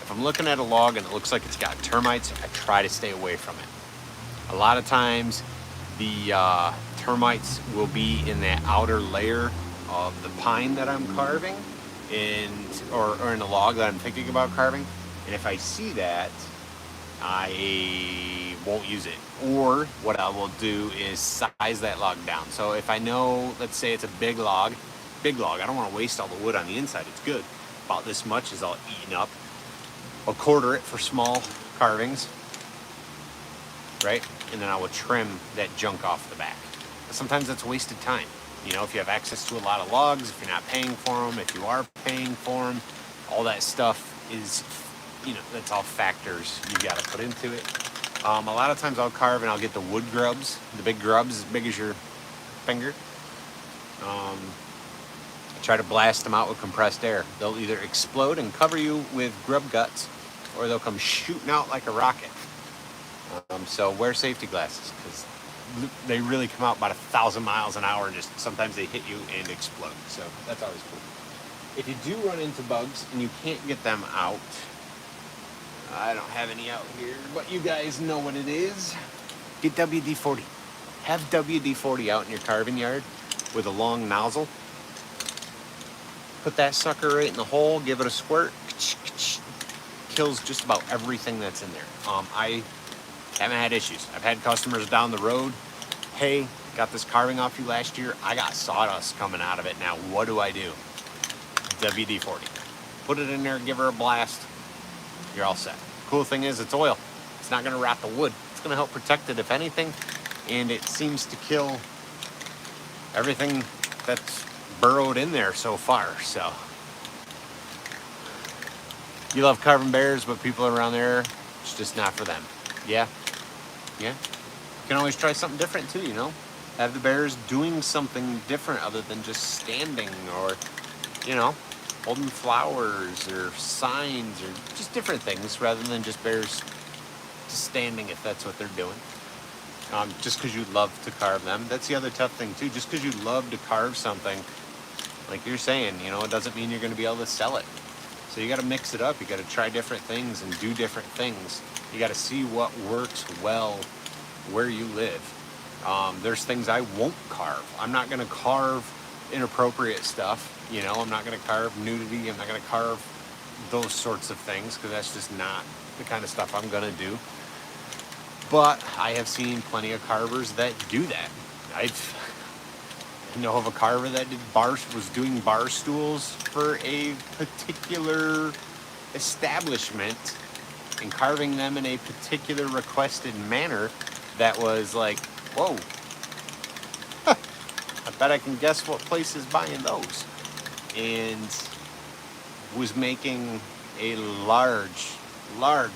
If I'm looking at a log and it looks like it's got termites, I try to stay away from it. A lot of times, the termites will be in that outer layer of the pine that I'm carving, or in a log that I'm thinking about carving. And if I see that, I won't use it. Or what I will do is size that log down. So if I know, let's say it's a big log, I don't want to waste all the wood on the inside. It's good. About this much is all eaten up. I'll quarter it for small carvings, right? And then I will trim that junk off the back. But sometimes that's wasted time. You know, if you have access to a lot of logs, if you're not paying for them, if you are paying for them, all that stuff is, you know, that's all factors you got to put into it. A lot of times I'll carve and I'll get the wood grubs, the big grubs as big as your finger. I try to blast them out with compressed air. They'll either explode and cover you with grub guts, or they'll come shooting out like a rocket. So wear safety glasses, because they really come out about 1,000 miles an hour and just sometimes they hit you and explode. So that's always cool. If you do run into bugs and you can't get them out, I don't have any out here, but you guys know what it is. Get WD-40. Have WD-40 out in your carving yard with a long nozzle. Put that sucker right in the hole, give it a squirt. Kills just about everything that's in there. I haven't had issues. I've had customers down the road. Hey, got this carving off you last year. I got sawdust coming out of it now. What do I do? WD-40. Put it in there, give her a blast. You're all set. Cool thing is it's oil. It's not going to rot the wood. It's going to help protect it if anything. And it seems to kill everything that's burrowed in there so far. So you love carving bears, but people around there, it's just not for them. Yeah. You can always try something different too, you know. Have the bears doing something different other than just standing, or, you know, holding flowers or signs or just different things rather than just bears just standing if that's what they're doing. Just because you love to carve them. That's the other tough thing too. Just because you love to carve something, like you're saying, you know, it doesn't mean you're going to be able to sell it. So you got to mix it up. You got to try different things and do different things. You got to see what works well where you live. There's things I won't carve. I'm not going to carve inappropriate stuff. You know, I'm not going to carve nudity. I'm not going to carve those sorts of things, because that's just not the kind of stuff I'm going to do. But I have seen plenty of carvers that do that. I know of a carver that was doing bar stools for a particular establishment and carving them in a particular requested manner that was like, whoa, I bet I can guess what place is buying those. And was making a large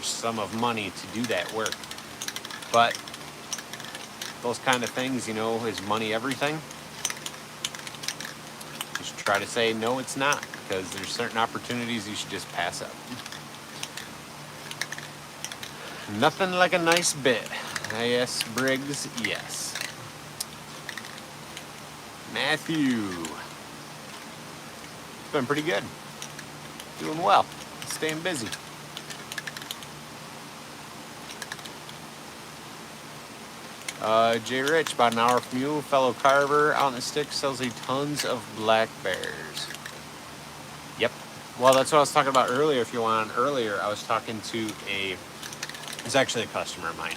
sum of money to do that work. But those kind of things, you know, is money everything? Just try to say, no, it's not, because there's certain opportunities you should just pass up. Nothing like a nice bit. Yes, Briggs, yes. Matthew. It's been pretty good. Doing well. Staying busy. Jay Rich, about an hour from you, fellow carver out in the sticks, sells tons of black bears. Yep. Well, that's what I was talking about earlier. If you went on earlier, I was talking to it's actually a customer of mine,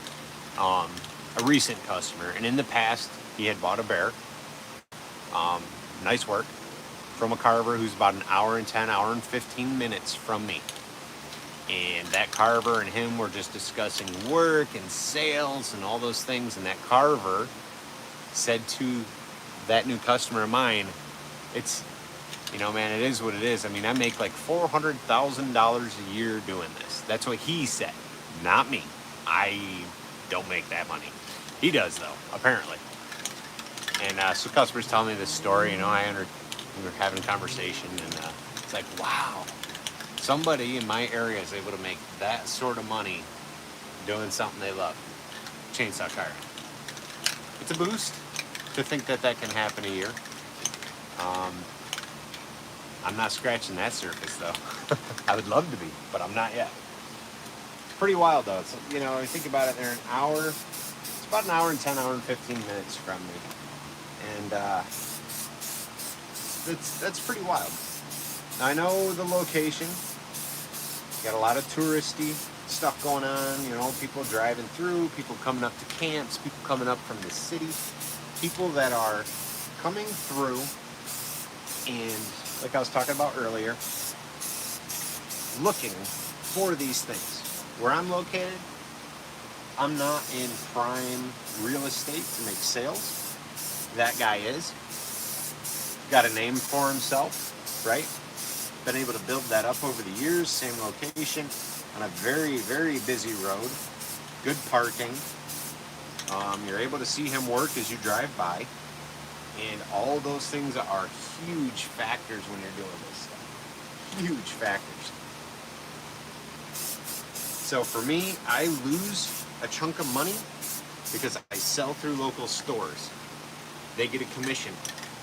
a recent customer, and in the past, he had bought a bear. Nice work. from a carver who's about an hour and 10, hour and 15 minutes from me. And that carver and him were just discussing work and sales and all those things. And that carver said to that new customer of mine, it's, you know, man, it is what it is. I mean, I make like $400,000 a year doing this. That's what he said, not me. I don't make that money. He does, though, apparently. And so customers tell me this story, you know, we were having a conversation, and it's like, wow, somebody in my area is able to make that sort of money doing something they love, chainsaw carving. It's a boost to think that that can happen a year. I'm not scratching that surface, though. I would love to be, but I'm not yet. It's pretty wild, though. It's, you know, I think about it, they're an hour. It's about an hour and 10, hour and 15 minutes from me. And that's pretty wild. Now, I know the location. Got a lot of touristy stuff going on. You know, people driving through, people coming up to camps, people coming up from the city, people that are coming through and, like I was talking about earlier, looking for these things. Where I'm located, I'm not in prime real estate to make sales. That guy is. Got a name for himself, right? Been able to build that up over the years. Same location, on a very, very busy road. Good parking. You're able to see him work as you drive by. And all those things are huge factors when you're doing this stuff. Huge factors. So for me, I lose a chunk of money because I sell through local stores. They get a commission.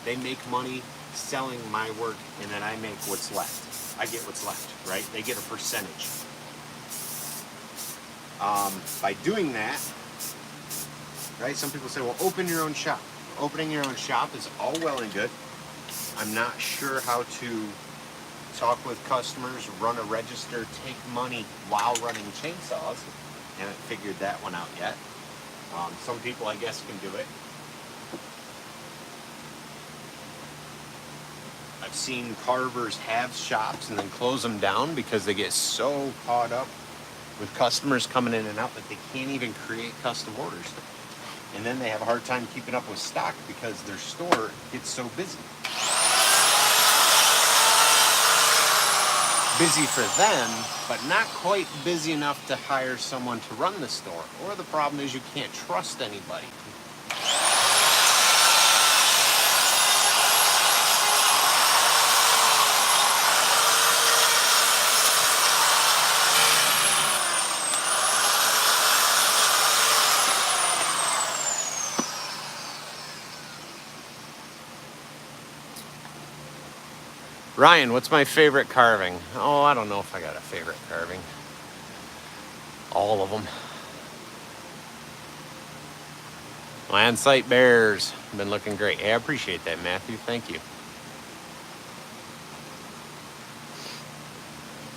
They make money selling my work, and then I make what's left. I get what's left, right? They get a percentage. By doing that, right, some people say, well, open your own shop. Opening your own shop is all well and good. I'm not sure how to talk with customers, run a register, take money while running chainsaws. Haven't figured that one out yet. Some people, I guess, can do it. I've seen carvers have shops and then close them down because they get so caught up with customers coming in and out that they can't even create custom orders. And then they have a hard time keeping up with stock because their store gets so busy. Busy for them, but not quite busy enough to hire someone to run the store. Or the problem is you can't trust anybody. Ryan, what's my favorite carving? Oh, I don't know if I got a favorite carving. All of them. My on-site bears have been looking great. Hey, I appreciate that, Matthew. Thank you.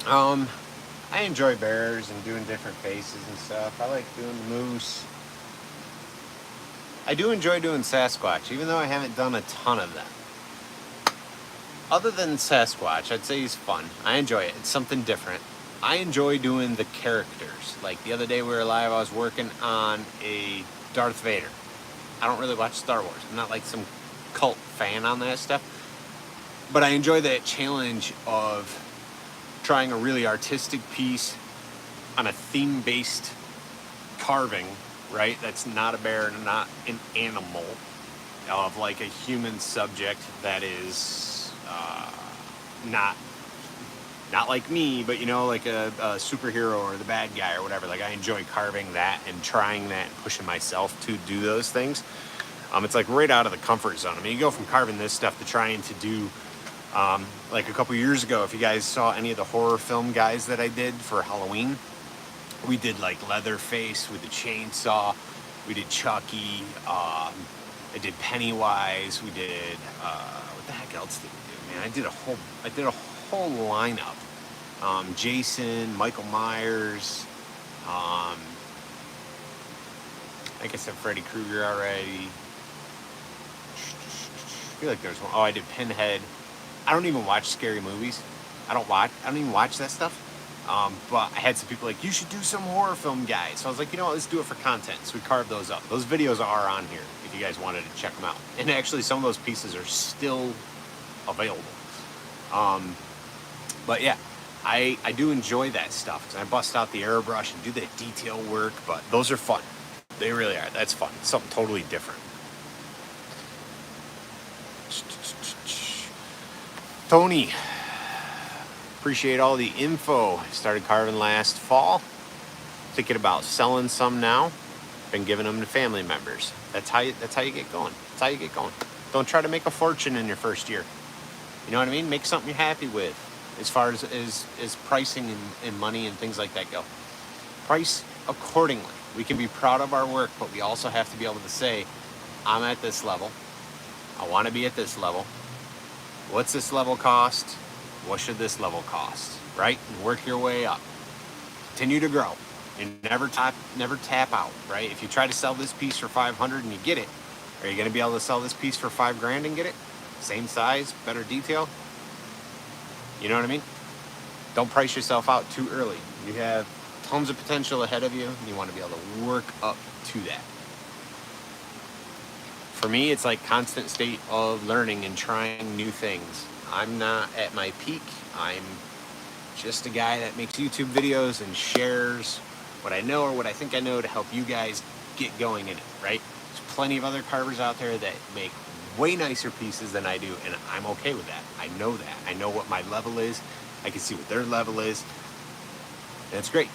I enjoy bears and doing different faces and stuff. I like doing the moose. I do enjoy doing Sasquatch, even though I haven't done a ton of them. Other than Sasquatch, I'd say he's fun. I enjoy it. It's something different. I enjoy doing the characters. Like the other day we were live, I was working on a Darth Vader. I don't really watch Star Wars. I'm not like some cult fan on that stuff. But I enjoy that challenge of trying a really artistic piece on a theme-based carving, right? That's not a bear and not an animal, of like a human subject that is not like me, but you know, like a superhero or the bad guy or whatever. Like I enjoy carving that and trying that and pushing myself to do those things. It's like right out of the comfort zone. I mean, you go from carving this stuff to trying to do, like a couple years ago, if you guys saw any of the horror film guys that I did for Halloween, we did like Leatherface with the chainsaw. We did Chucky. I did Pennywise. We did what the heck else did we do? Man, I did a whole lineup. Jason, Michael Myers. I think I said Freddy Krueger already. I feel like there's one. Oh, I did Pinhead. I don't even watch scary movies. I don't even watch that stuff. But I had some people like, you should do some horror film, guys. So I was like, you know what, let's do it for content. So we carved those up. Those videos are on here if you guys wanted to check them out. And actually, some of those pieces are still available. But yeah, I do enjoy that stuff because I bust out the airbrush and do the detail work. But those are fun. They really are. That's fun. It's something totally different. Tony, appreciate all the info. Started carving last fall. Thinking about selling some now. Been giving them to family members. That's how you get going. That's how you get going. Don't try to make a fortune in your first year. You know what I mean? Make something you're happy with as far as pricing and money and things like that go. Price accordingly. We can be proud of our work, but we also have to be able to say, I'm at this level. I want to be at this level. What's this level cost? What should this level cost? Right? And work your way up. Continue to grow. And never tap out, right? If you try to sell this piece for $500 and you get it, are you going to be able to sell this piece for $5,000 and get it? Same size, better detail. You know what I mean? Don't price yourself out too early. You have tons of potential ahead of you, and you want to be able to work up to that. For me, it's like constant state of learning and trying new things. I'm not at my peak. I'm just a guy that makes YouTube videos and shares what I know or what I think I know to help you guys get going in it, right? There's plenty of other carvers out there that make way nicer pieces than I do, and I'm okay with that. I know that. I know what my level is. I can see what their level is. And it's great.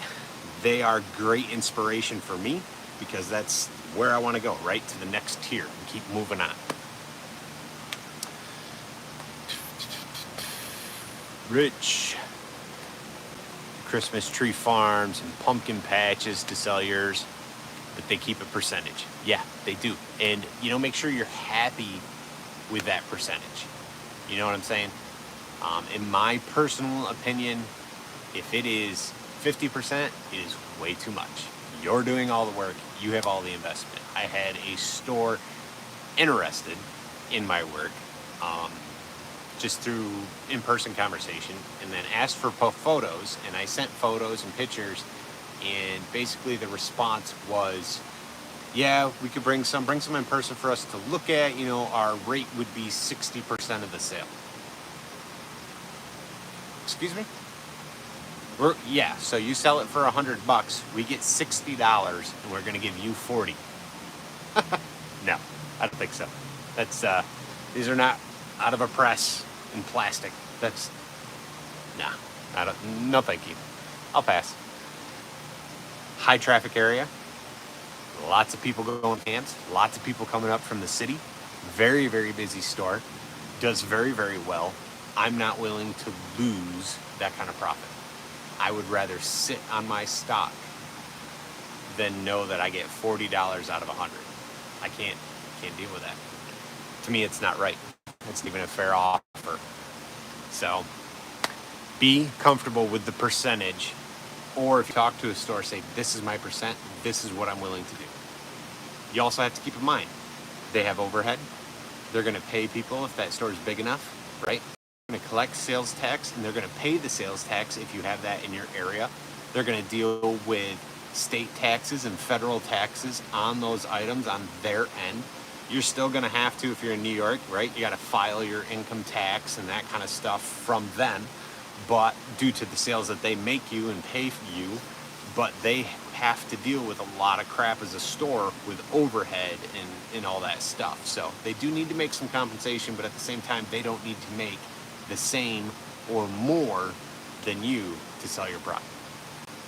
They are great inspiration for me because that's where I want to go, right? To the next tier and keep moving on. Rich. Christmas tree farms and pumpkin patches to sell yours, but they keep a percentage. Yeah, they do. And, make sure you're happy with that percentage. You know what I'm saying? In my personal opinion, if it is 50%, it is way too much. You're doing all the work. You have all the investment. I had a store interested in my work, just through in-person conversation, and then asked for photos, and I sent photos and pictures, and basically the response was, yeah, we could bring some in person for us to look at. Our rate would be 60% of the sale. Excuse me? So you sell it for $100, we get $60, and we're going to give you $40. No, I don't think so. That's these are not out of a press in plastic. That's no, thank you. I'll pass. High traffic area. Lots of people going to camps. Lots of people coming up from the city. Very, very busy store. Does very, very well. I'm not willing to lose that kind of profit. I would rather sit on my stock than know that I get $40 out of $100. I can't deal with that. To me, it's not right. It's not even a fair offer. So be comfortable with the percentage, or if you talk to a store, say, this is my percent, this is what I'm willing to do. You also have to keep in mind, they have overhead. They're going to pay people if that store is big enough, right? They're going to collect sales tax, and they're going to pay the sales tax if you have that in your area. They're going to deal with state taxes and federal taxes on those items on their end. You're still going to have to, if you're in New York, right? You got to file your income tax and that kind of stuff from them. But due to the sales that they make you and pay for you, but they have to deal with a lot of crap as a store with overhead and all that stuff. So they do need to make some compensation, but at the same time, they don't need to make the same or more than you to sell your product.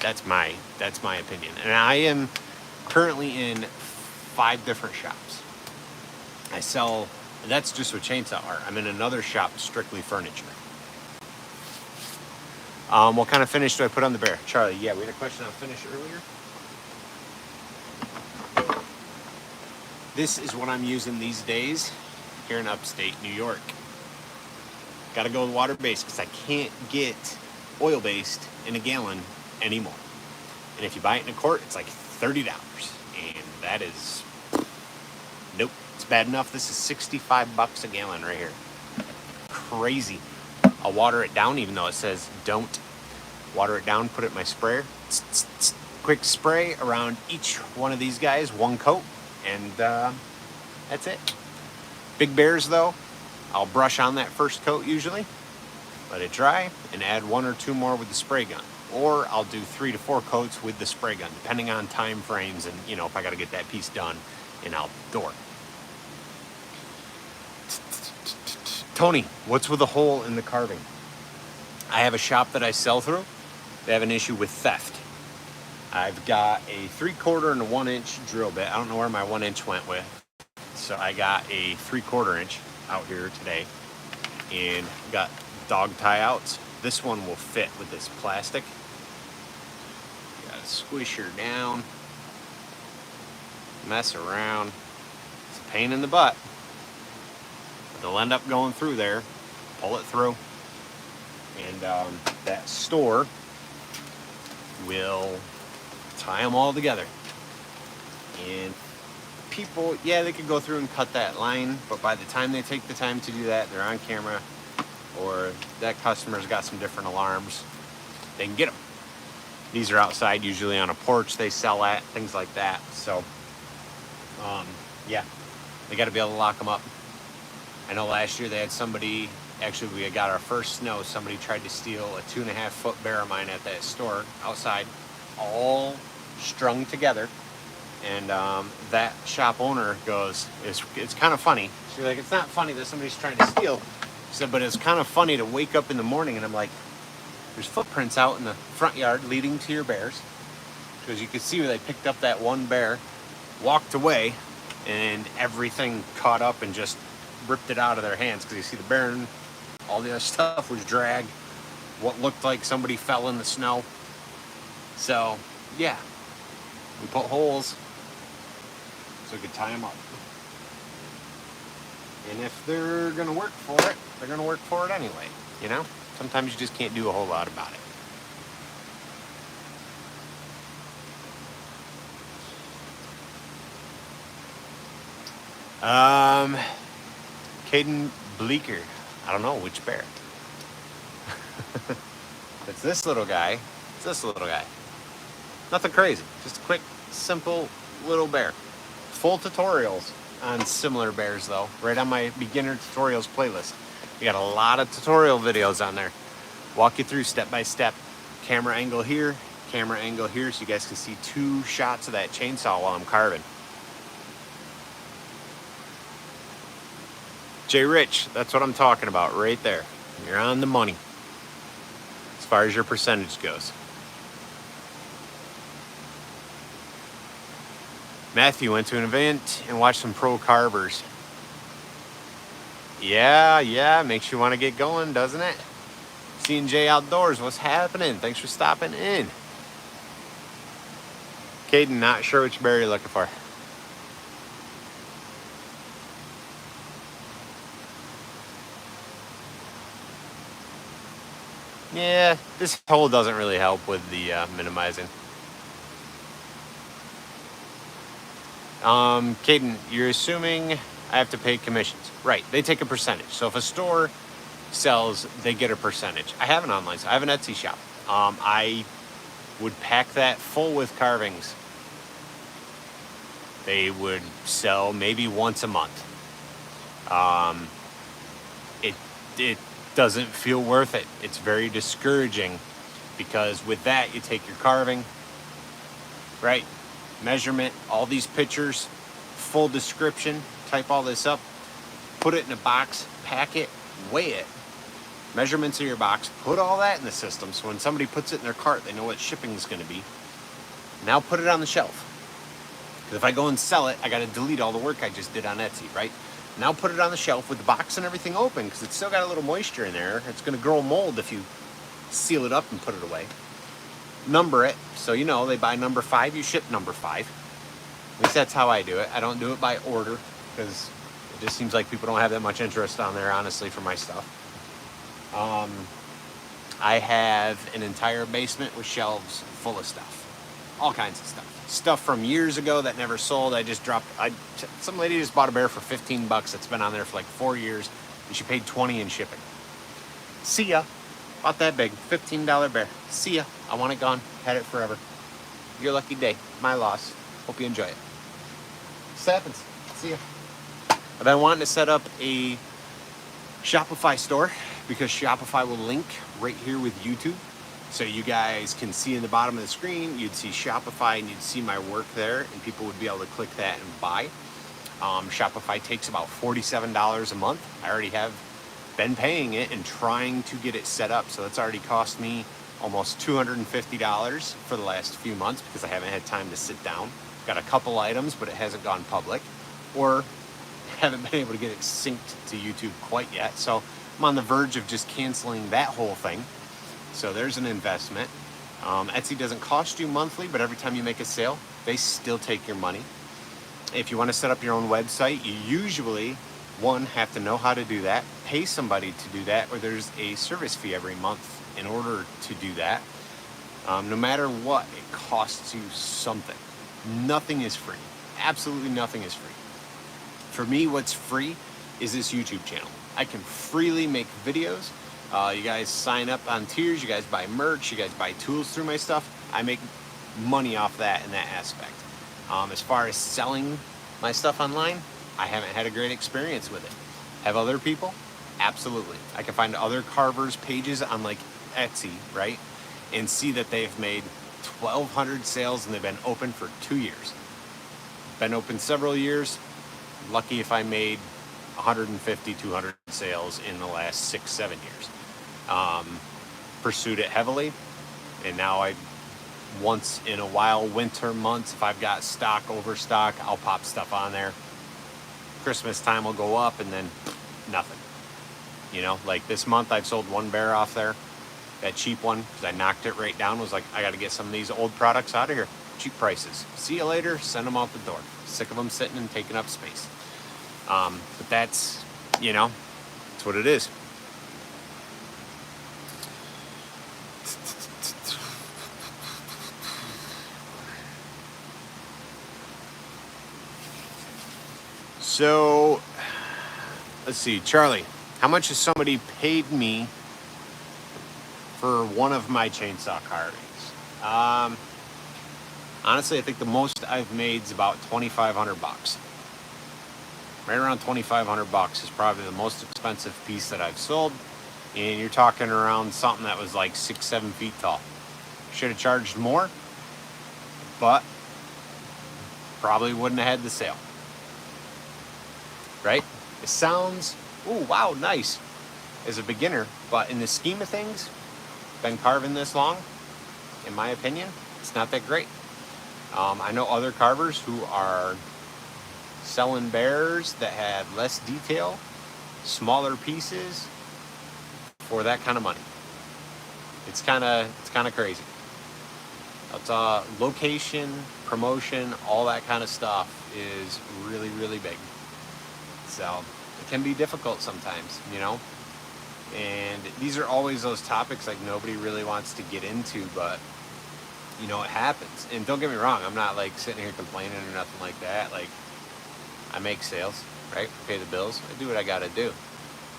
That's my opinion. And I am currently in 5 different shops. I sell, that's just with chainsaw art. I'm in another shop, strictly furniture. What kind of finish do I put on the bear? Charlie, yeah, we had a question on finish earlier. This is what I'm using these days here in upstate New York. Got to go with water-based because I can't get oil-based in a gallon anymore. And if you buy it in a quart, it's like $30. And that is, nope, it's bad enough. This is $65 a gallon right here. Crazy. I'll water it down, even though it says don't water it down. Put it in my sprayer. Quick spray around each one of these guys, 1 coat, and that's it. Big bears though, I'll brush on that first coat usually, let it dry, and add 1 or 2 more with the spray gun. Or I'll do 3 to 4 coats with the spray gun, depending on time frames and, you know, if I got to get that piece done and outdoor. Tony, what's with the hole in the carving? I have a shop that I sell through. They have an issue with theft. I've got a 3/4 and a 1 inch drill bit. I don't know where my 1 inch went with. So I got a 3/4 inch out here today and got dog tie outs. This one will fit with this plastic. Gotta squish her down, mess around. It's a pain in the butt. But they'll end up going through there, pull it through, and that store will tie them all together. And people, yeah, they could go through and cut that line, but by the time they take the time to do that, they're on camera, or that customer's got some different alarms, they can get them. These are outside, usually on a porch they sell at, things like that. So, yeah, they got to be able to lock them up. I know last year they had somebody, actually we got our first snow, somebody tried to steal a 2.5 foot bear of mine at that store outside, all strung together. And that shop owner goes, it's kind of funny. She's like, it's not funny that somebody's trying to steal. She said, but it's kind of funny to wake up in the morning and I'm like, there's footprints out in the front yard leading to your bears. Because you could see where they picked up that one bear, walked away, and everything caught up and just ripped it out of their hands. Because you see the bear and all the other stuff was dragged. What looked like somebody fell in the snow. So, yeah. We put holes so we could tie them up. And if they're going to work for it, they're going to work for it anyway, you know? Sometimes you just can't do a whole lot about it. Caden Bleeker. I don't know which bear. It's this little guy. It's this little guy. Nothing crazy. Just a quick, simple little bear. Full tutorials on similar bears though. Right on my beginner tutorials playlist. We got a lot of tutorial videos on there. Walk you through step by step. Camera angle here, camera angle here, so you guys can see 2 shots of that chainsaw while I'm carving. Jay Rich, that's what I'm talking about right there. You're on the money as far as your percentage goes. Matthew went to an event and watched some pro carvers. Yeah, makes you want to get going, doesn't it? C&J Outdoors, what's happening? Thanks for stopping in. Caden, not sure which bear you're looking for. Yeah, this hole doesn't really help with the minimizing. Caden, you're assuming I have to pay commissions. Right, they take a percentage. So if a store sells, they get a percentage. I have an online, I have an Etsy shop. I would pack that full with carvings. They would sell maybe once a month. It doesn't feel worth it. It's very discouraging because with that, you take your carving, right? Measurement, all these pictures, full description, type all this up, put it in a box, pack it, weigh it, measurements of your box, put all that in the system so when somebody puts it in their cart, they know what shipping is going to be. Now put it on the shelf. Because if I go and sell it, I got to delete all the work I just did on Etsy, right? Now put it on the shelf with the box and everything open because it's still got a little moisture in there. It's going to grow mold if you seal it up and put it away. Number it, so you know they buy number 5, you ship number 5. At least that's how I do it. I don't do it by order because it just seems like people don't have that much interest on there, honestly, for my stuff. I have an entire basement with shelves full of stuff, all kinds of stuff. Stuff from years ago that never sold. I just dropped. Some lady just bought a bear for $15. It's been on there for like 4 years, and she paid $20 in shipping. See ya. About that big, $15 bear. See ya. I want it gone. Had it forever. Your lucky day. My loss. Hope you enjoy it. This happens. See ya. I've been wanting to set up a Shopify store because Shopify will link right here with YouTube. So you guys can see in the bottom of the screen, you'd see Shopify and you'd see my work there, and people would be able to click that and buy. Shopify takes about $47 a month. I already have been paying it and trying to get it set up. So that's already cost me almost $250 for the last few months because I haven't had time to sit down. Got a couple items, but it hasn't gone public, or haven't been able to get it synced to YouTube quite yet. So I'm on the verge of just canceling that whole thing. So there's an investment. Etsy doesn't cost you monthly, but every time you make a sale, they still take your money. If you want to set up your own website, you usually, one, have to know how to do that, pay somebody to do that, or there's a service fee every month in order to do that. No matter what, it costs you something. Nothing is free. Absolutely nothing is free. For me, what's free is this YouTube channel. I can freely make videos. You guys sign up on tiers, you guys buy merch, you guys buy tools through my stuff. I make money off that in that aspect. As far as selling my stuff online, I haven't had a great experience with it. Have other people? Absolutely. I can find other carvers' pages on like Etsy, right? And see that they've made 1,200 sales and they've been open for 2 years. Been open several years. Lucky if I made 150, 200 sales in the last 6-7 years. Pursued it heavily, and now once in a while, winter months, if I've got stock, overstock, I'll pop stuff on there. Christmas time will go up, and then nothing. You know, like this month I've sold one bear off there, that cheap one, because I knocked it right down. Was like, I got to get some of these old products out of here. Cheap prices. See you later. Send them out the door. Sick of them sitting and taking up space. But that's, you know, that's what it is. So, let's see, Charlie, how much has somebody paid me for one of my chainsaw carvings? Honestly, I think the most I've made is about $2,500. Right around $2,500 is probably the most expensive piece that I've sold. And you're talking around something that was like 6-7 feet tall. Should have charged more, but probably wouldn't have had the sale. Right? It sounds, ooh, wow, nice as a beginner, but in the scheme of things, been carving this long, in my opinion, it's not that great. I know other carvers who are selling bears that have less detail, smaller pieces for that kind of money. It's kind of crazy. It's location, promotion, all that kind of stuff is really, really big. So it can be difficult sometimes, you know. And these are always those topics like nobody really wants to get into, but you know, it happens. And don't get me wrong, I'm not like sitting here complaining or nothing like that. Like, I make sales, right? Pay the bills. I do what I gotta do.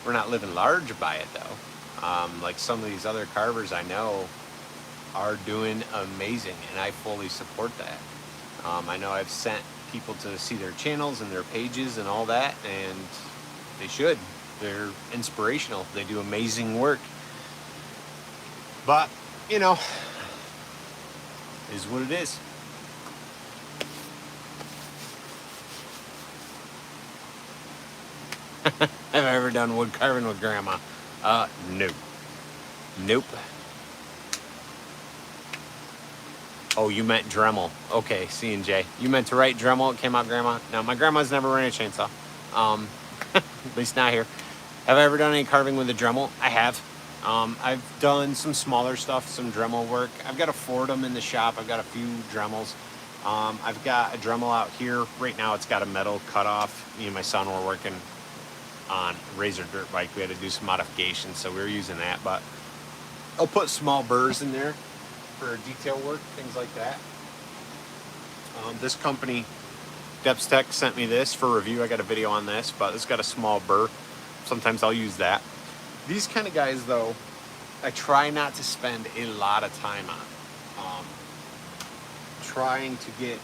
We're not living large by it though. Like some of these other carvers I know are doing amazing, and I fully support that. I know I've sent people to see their channels and their pages and all that, and they should. They're inspirational. They do amazing work. But, you know, is what it is. Have I ever done wood carving with grandma? No. Nope. Oh, you meant Dremel. Okay, C&J. You meant to write Dremel, it came out grandma. No, my grandma's never ran a chainsaw. At least not here. Have I ever done any carving with a Dremel? I have. I've done some smaller stuff, some Dremel work. I've got a Fordham in the shop. I've got a few Dremels. I've got a Dremel out here. Right now it's got a metal cutoff. Me and my son were working on Razor dirt bike. We had to do some modifications, so we were using that. But I'll put small burrs in there for detail work, things like that. This company, Depths Tech, sent me this for review. I got a video on this, but it's got a small burr. Sometimes I'll use that. These kind of guys, though, I try not to spend a lot of time on. Trying to get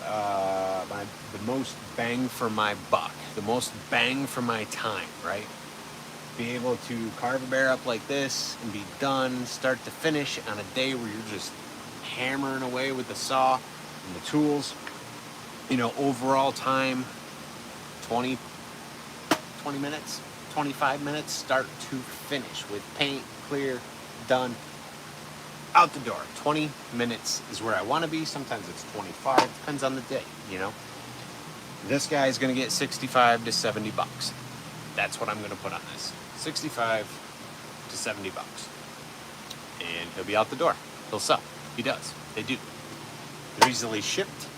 the most bang for my buck, the most bang for my time, right? Be able to carve a bear up like this and be done start to finish on a day where you're just hammering away with the saw and the tools. You know, overall time, 20 minutes, 25 minutes, start to finish with paint, clear, done, out the door. 20 minutes is where I want to be. Sometimes it's 25, depends on the day, you know. This guy is going to get 65 to 70 bucks. That's what I'm going to put on this. 65 to 70 bucks. And he'll be out the door. He'll sell. He does. They do. They're easily shipped.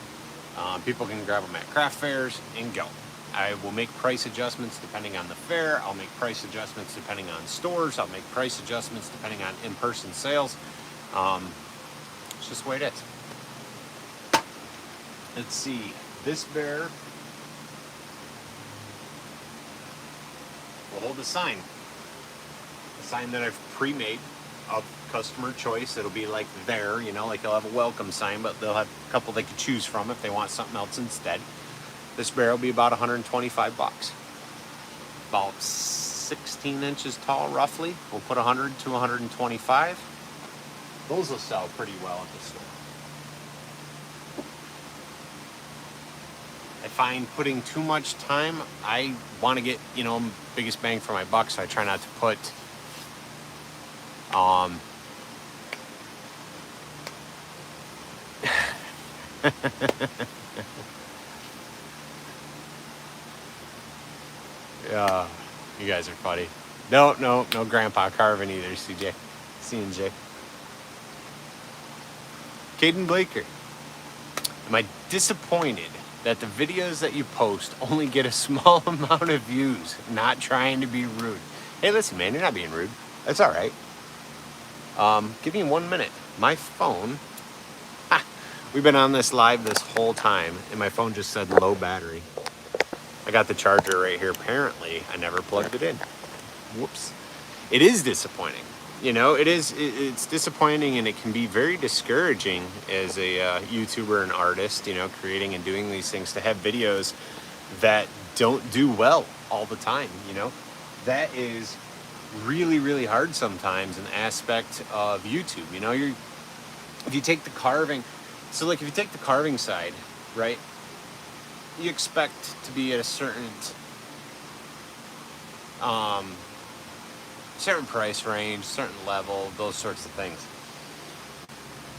People can grab them at craft fairs and go. I will make price adjustments depending on the fair. I'll make price adjustments depending on stores. I'll make price adjustments depending on in-person sales. It's just the way it is. Let's see. This bear will hold a sign. A sign that I've pre-made of customer choice. It'll be like there, you know, like they'll have a welcome sign, but they'll have a couple they could choose from if they want something else instead. This bear will be about 125 bucks. About 16 inches tall, roughly. We'll put 100 to 125. Those will sell pretty well at the store. I find putting too much time, I want to get, you know, biggest bang for my buck, so I try not to put yeah, you guys are funny. No grandpa carving either, CJ. C&J. Caden Blaker, am I disappointed that the videos that you post only get a small amount of views? Not trying to be rude. Hey, listen, man, you're not being rude. That's all right. Give me 1 minute. My phone, we've been on this live this whole time, and my phone just said low battery. I got the charger right here. Apparently, I never plugged it in. Whoops. It is disappointing. You know, it's disappointing, and it can be very discouraging as a YouTuber and artist, you know, creating and doing these things, to have videos that don't do well all the time, you know. That is really, really hard sometimes, an aspect of YouTube, you know. If you take the carving, so like if you take the carving side, right, you expect to be at a certain price range, certain level, those sorts of things.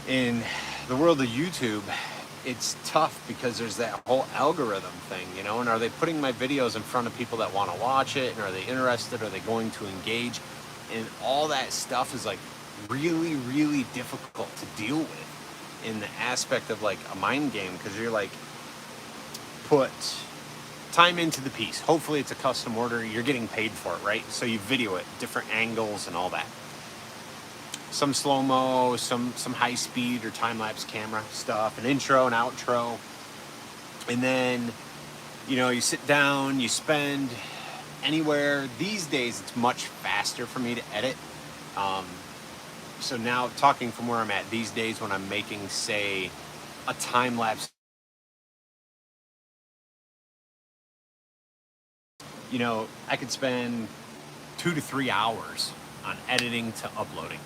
In the world of YouTube, it's tough because there's that whole algorithm thing, you know, and are they putting my videos in front of people that want to watch it, and are they interested, are they going to engage, and all that stuff is like really, really difficult to deal with in the aspect of like a mind game, because you're like, put time into the piece. Hopefully it's a custom order. You're getting paid for it, right? So you video it, different angles and all that. Some slow-mo, some high speed or time-lapse camera stuff, an intro, an outro. And then, you know, you sit down, you spend anywhere. These days it's much faster for me to edit. So now, talking from where I'm at these days, when I'm making, say, a time-lapse, you know, I could spend 2 to 3 hours on editing to uploading,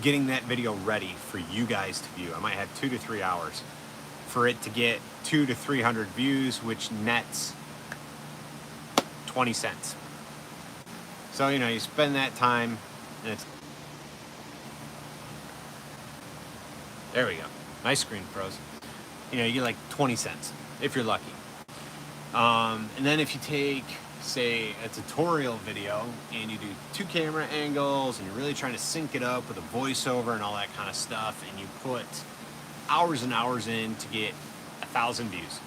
getting that video ready for you guys to view. I might have 2 to 3 hours for it to get 200 to 300 views, which nets 20 cents. So, you know, you spend that time, and it's, there we go. My screen froze. You know, you get like 20 cents if you're lucky. And then if you take, say, a tutorial video and you do 2 camera angles and you're really trying to sync it up with a voiceover and all that kind of stuff, and you put hours and hours in to get 1,000 views.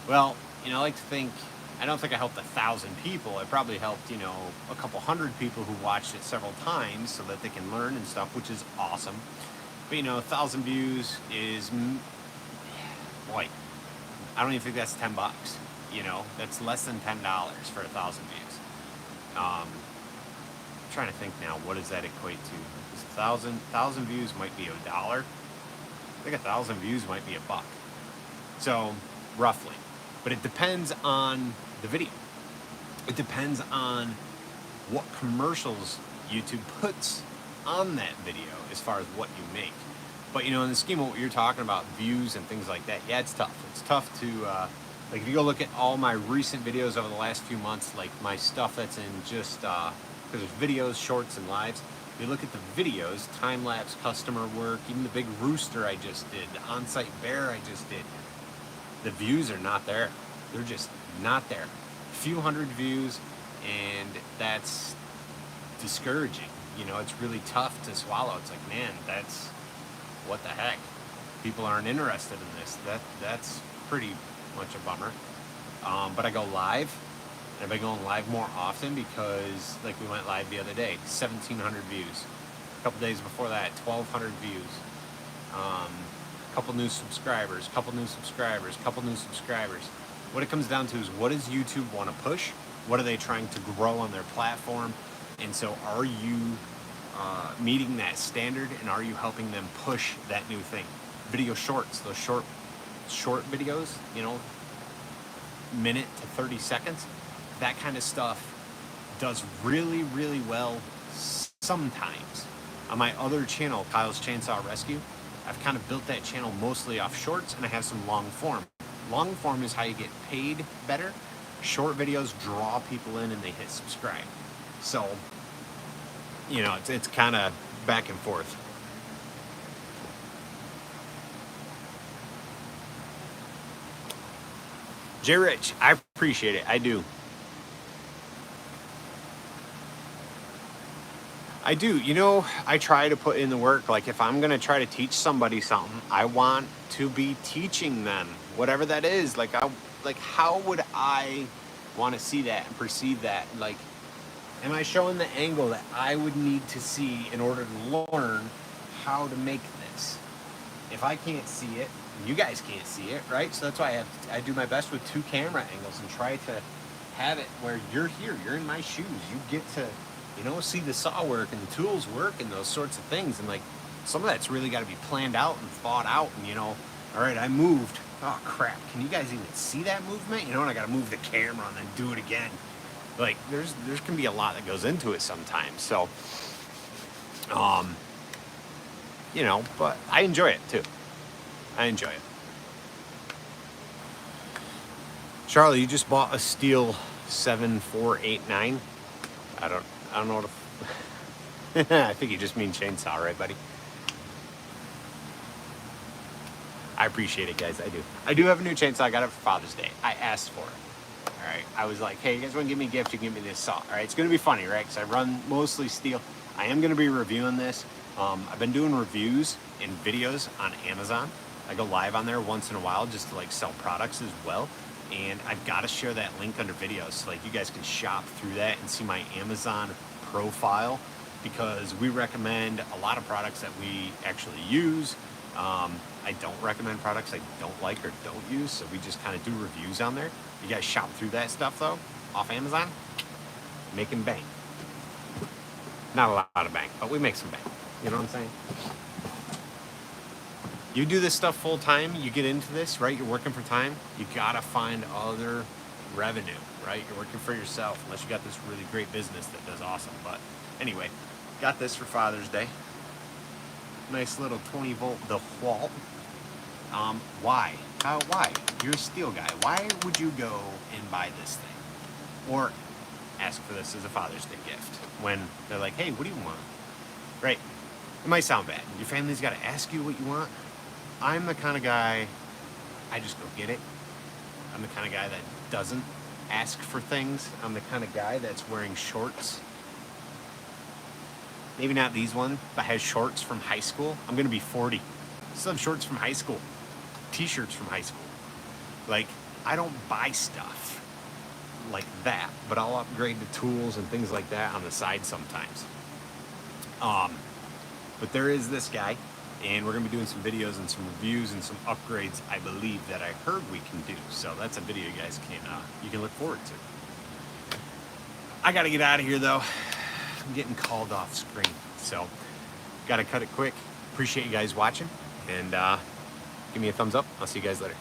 Well, you know, I like to think, I don't think I helped 1,000 people. I probably helped, you know, a couple hundred people who watched it several times so that they can learn and stuff, which is awesome. But, you know, 1,000 views is, boy, I don't even think that's $10. You know, that's less than $10 for 1,000 views. I'm trying to think now, what does that equate to? 1,000 views might be $1. I think 1,000 views might be $1. So roughly, but it depends on the video. It depends on what commercials YouTube puts on that video as far as what you make. But you know, in the scheme of what you're talking about, views and things like that, yeah, it's tough. It's tough to, like if you go look at all my recent videos over the last few months, like my stuff that's in just, because there's videos, shorts, and lives. If you look at the videos, time-lapse, customer work, even the big rooster I just did, the on-site bear I just did, the views are not there. They're just not there. A few hundred views, and that's discouraging. You know, it's really tough to swallow. It's like, man, that's, what the heck? People aren't interested in this. That's pretty much a bummer. But I go live, and I've been going live more often because, like, we went live the other day, 1,700 views. A couple days before that, 1,200 views. Couple new subscribers, couple new subscribers. What it comes down to is, what does YouTube want to push? What are they trying to grow on their platform? And so are you meeting that standard, and are you helping them push that new thing? Video shorts, those short videos, you know, minute to 30 seconds, that kind of stuff does really, really well sometimes. On my other channel, Kyle's Chainsaw Rescue, I've kind of built that channel mostly off shorts, and I have some long form. Long form is how you get paid better. Short videos draw people in and they hit subscribe. So, you know, it's kind of back and forth. J. Rich, I appreciate it. I do. I do. You know, I try to put in the work. Like, if I'm going to try to teach somebody something, I want to be teaching them, whatever that is. Like, how would I want to see that and perceive that? Like, am I showing the angle that I would need to see in order to learn how to make this? If I can't see it, you guys can't see it, right? So that's why I do my best with 2 camera angles and try to have it where you're here, you're in my shoes, you get to, you know, see the saw work and the tools work and those sorts of things. And like, some of that's really got to be planned out and thought out. And, you know, all right, I moved. Oh crap, can you guys even see that movement? You know, and I got to move the camera and then do it again. Like, there's can be a lot that goes into it sometimes. So, you know, but I enjoy it too. I enjoy it. Charlie, you just bought a steel 7489. I don't know what I think you just mean chainsaw, right, buddy? I appreciate it, guys. I do have a new chainsaw. I got it for Father's Day. I asked for it. All right. I was like, hey, you guys want to give me a gift? You can give me this saw. All right. It's going to be funny, right? Because I run mostly steel. I am going to be reviewing this. I've been doing reviews and videos on Amazon. I go live on there once in a while just to like sell products as well. And I've got to share that link under videos so like you guys can shop through that and see my Amazon profile, because we recommend a lot of products that we actually use. I don't recommend products I don't like or don't use, so we just kind of do reviews on there. You guys shop through that stuff though, off Amazon, making bank. Not a lot of bank, but we make some bank. You know what I'm saying? You do this stuff full time, you get into this, right? You're working for time, you gotta find other revenue, right? You're working for yourself, unless you got this really great business that does awesome. But anyway, got this for Father's Day. Nice little 20 volt DeWalt. Why? Why? You're a steel guy. Why would you go and buy this thing? Or ask for this as a Father's Day gift when they're like, hey, what do you want? Right? It might sound bad. Your family's got to ask you what you want. I'm the kind of guy, I just go get it. I'm the kind of guy that doesn't ask for things. I'm the kind of guy that's wearing shorts. Maybe not these ones, but has shorts from high school. I'm going to be 40. Still have shorts from high school. T-shirts from high school. Like, I don't buy stuff like that, but I'll upgrade the tools and things like that on the side sometimes. But there is this guy, and we're going to be doing some videos and some reviews and some upgrades, I believe, that I heard we can do. So that's a video you guys can you can look forward to. I gotta get out of here though. I'm getting called off screen, so gotta cut it quick. Appreciate you guys watching, and give me a thumbs up. I'll see you guys later.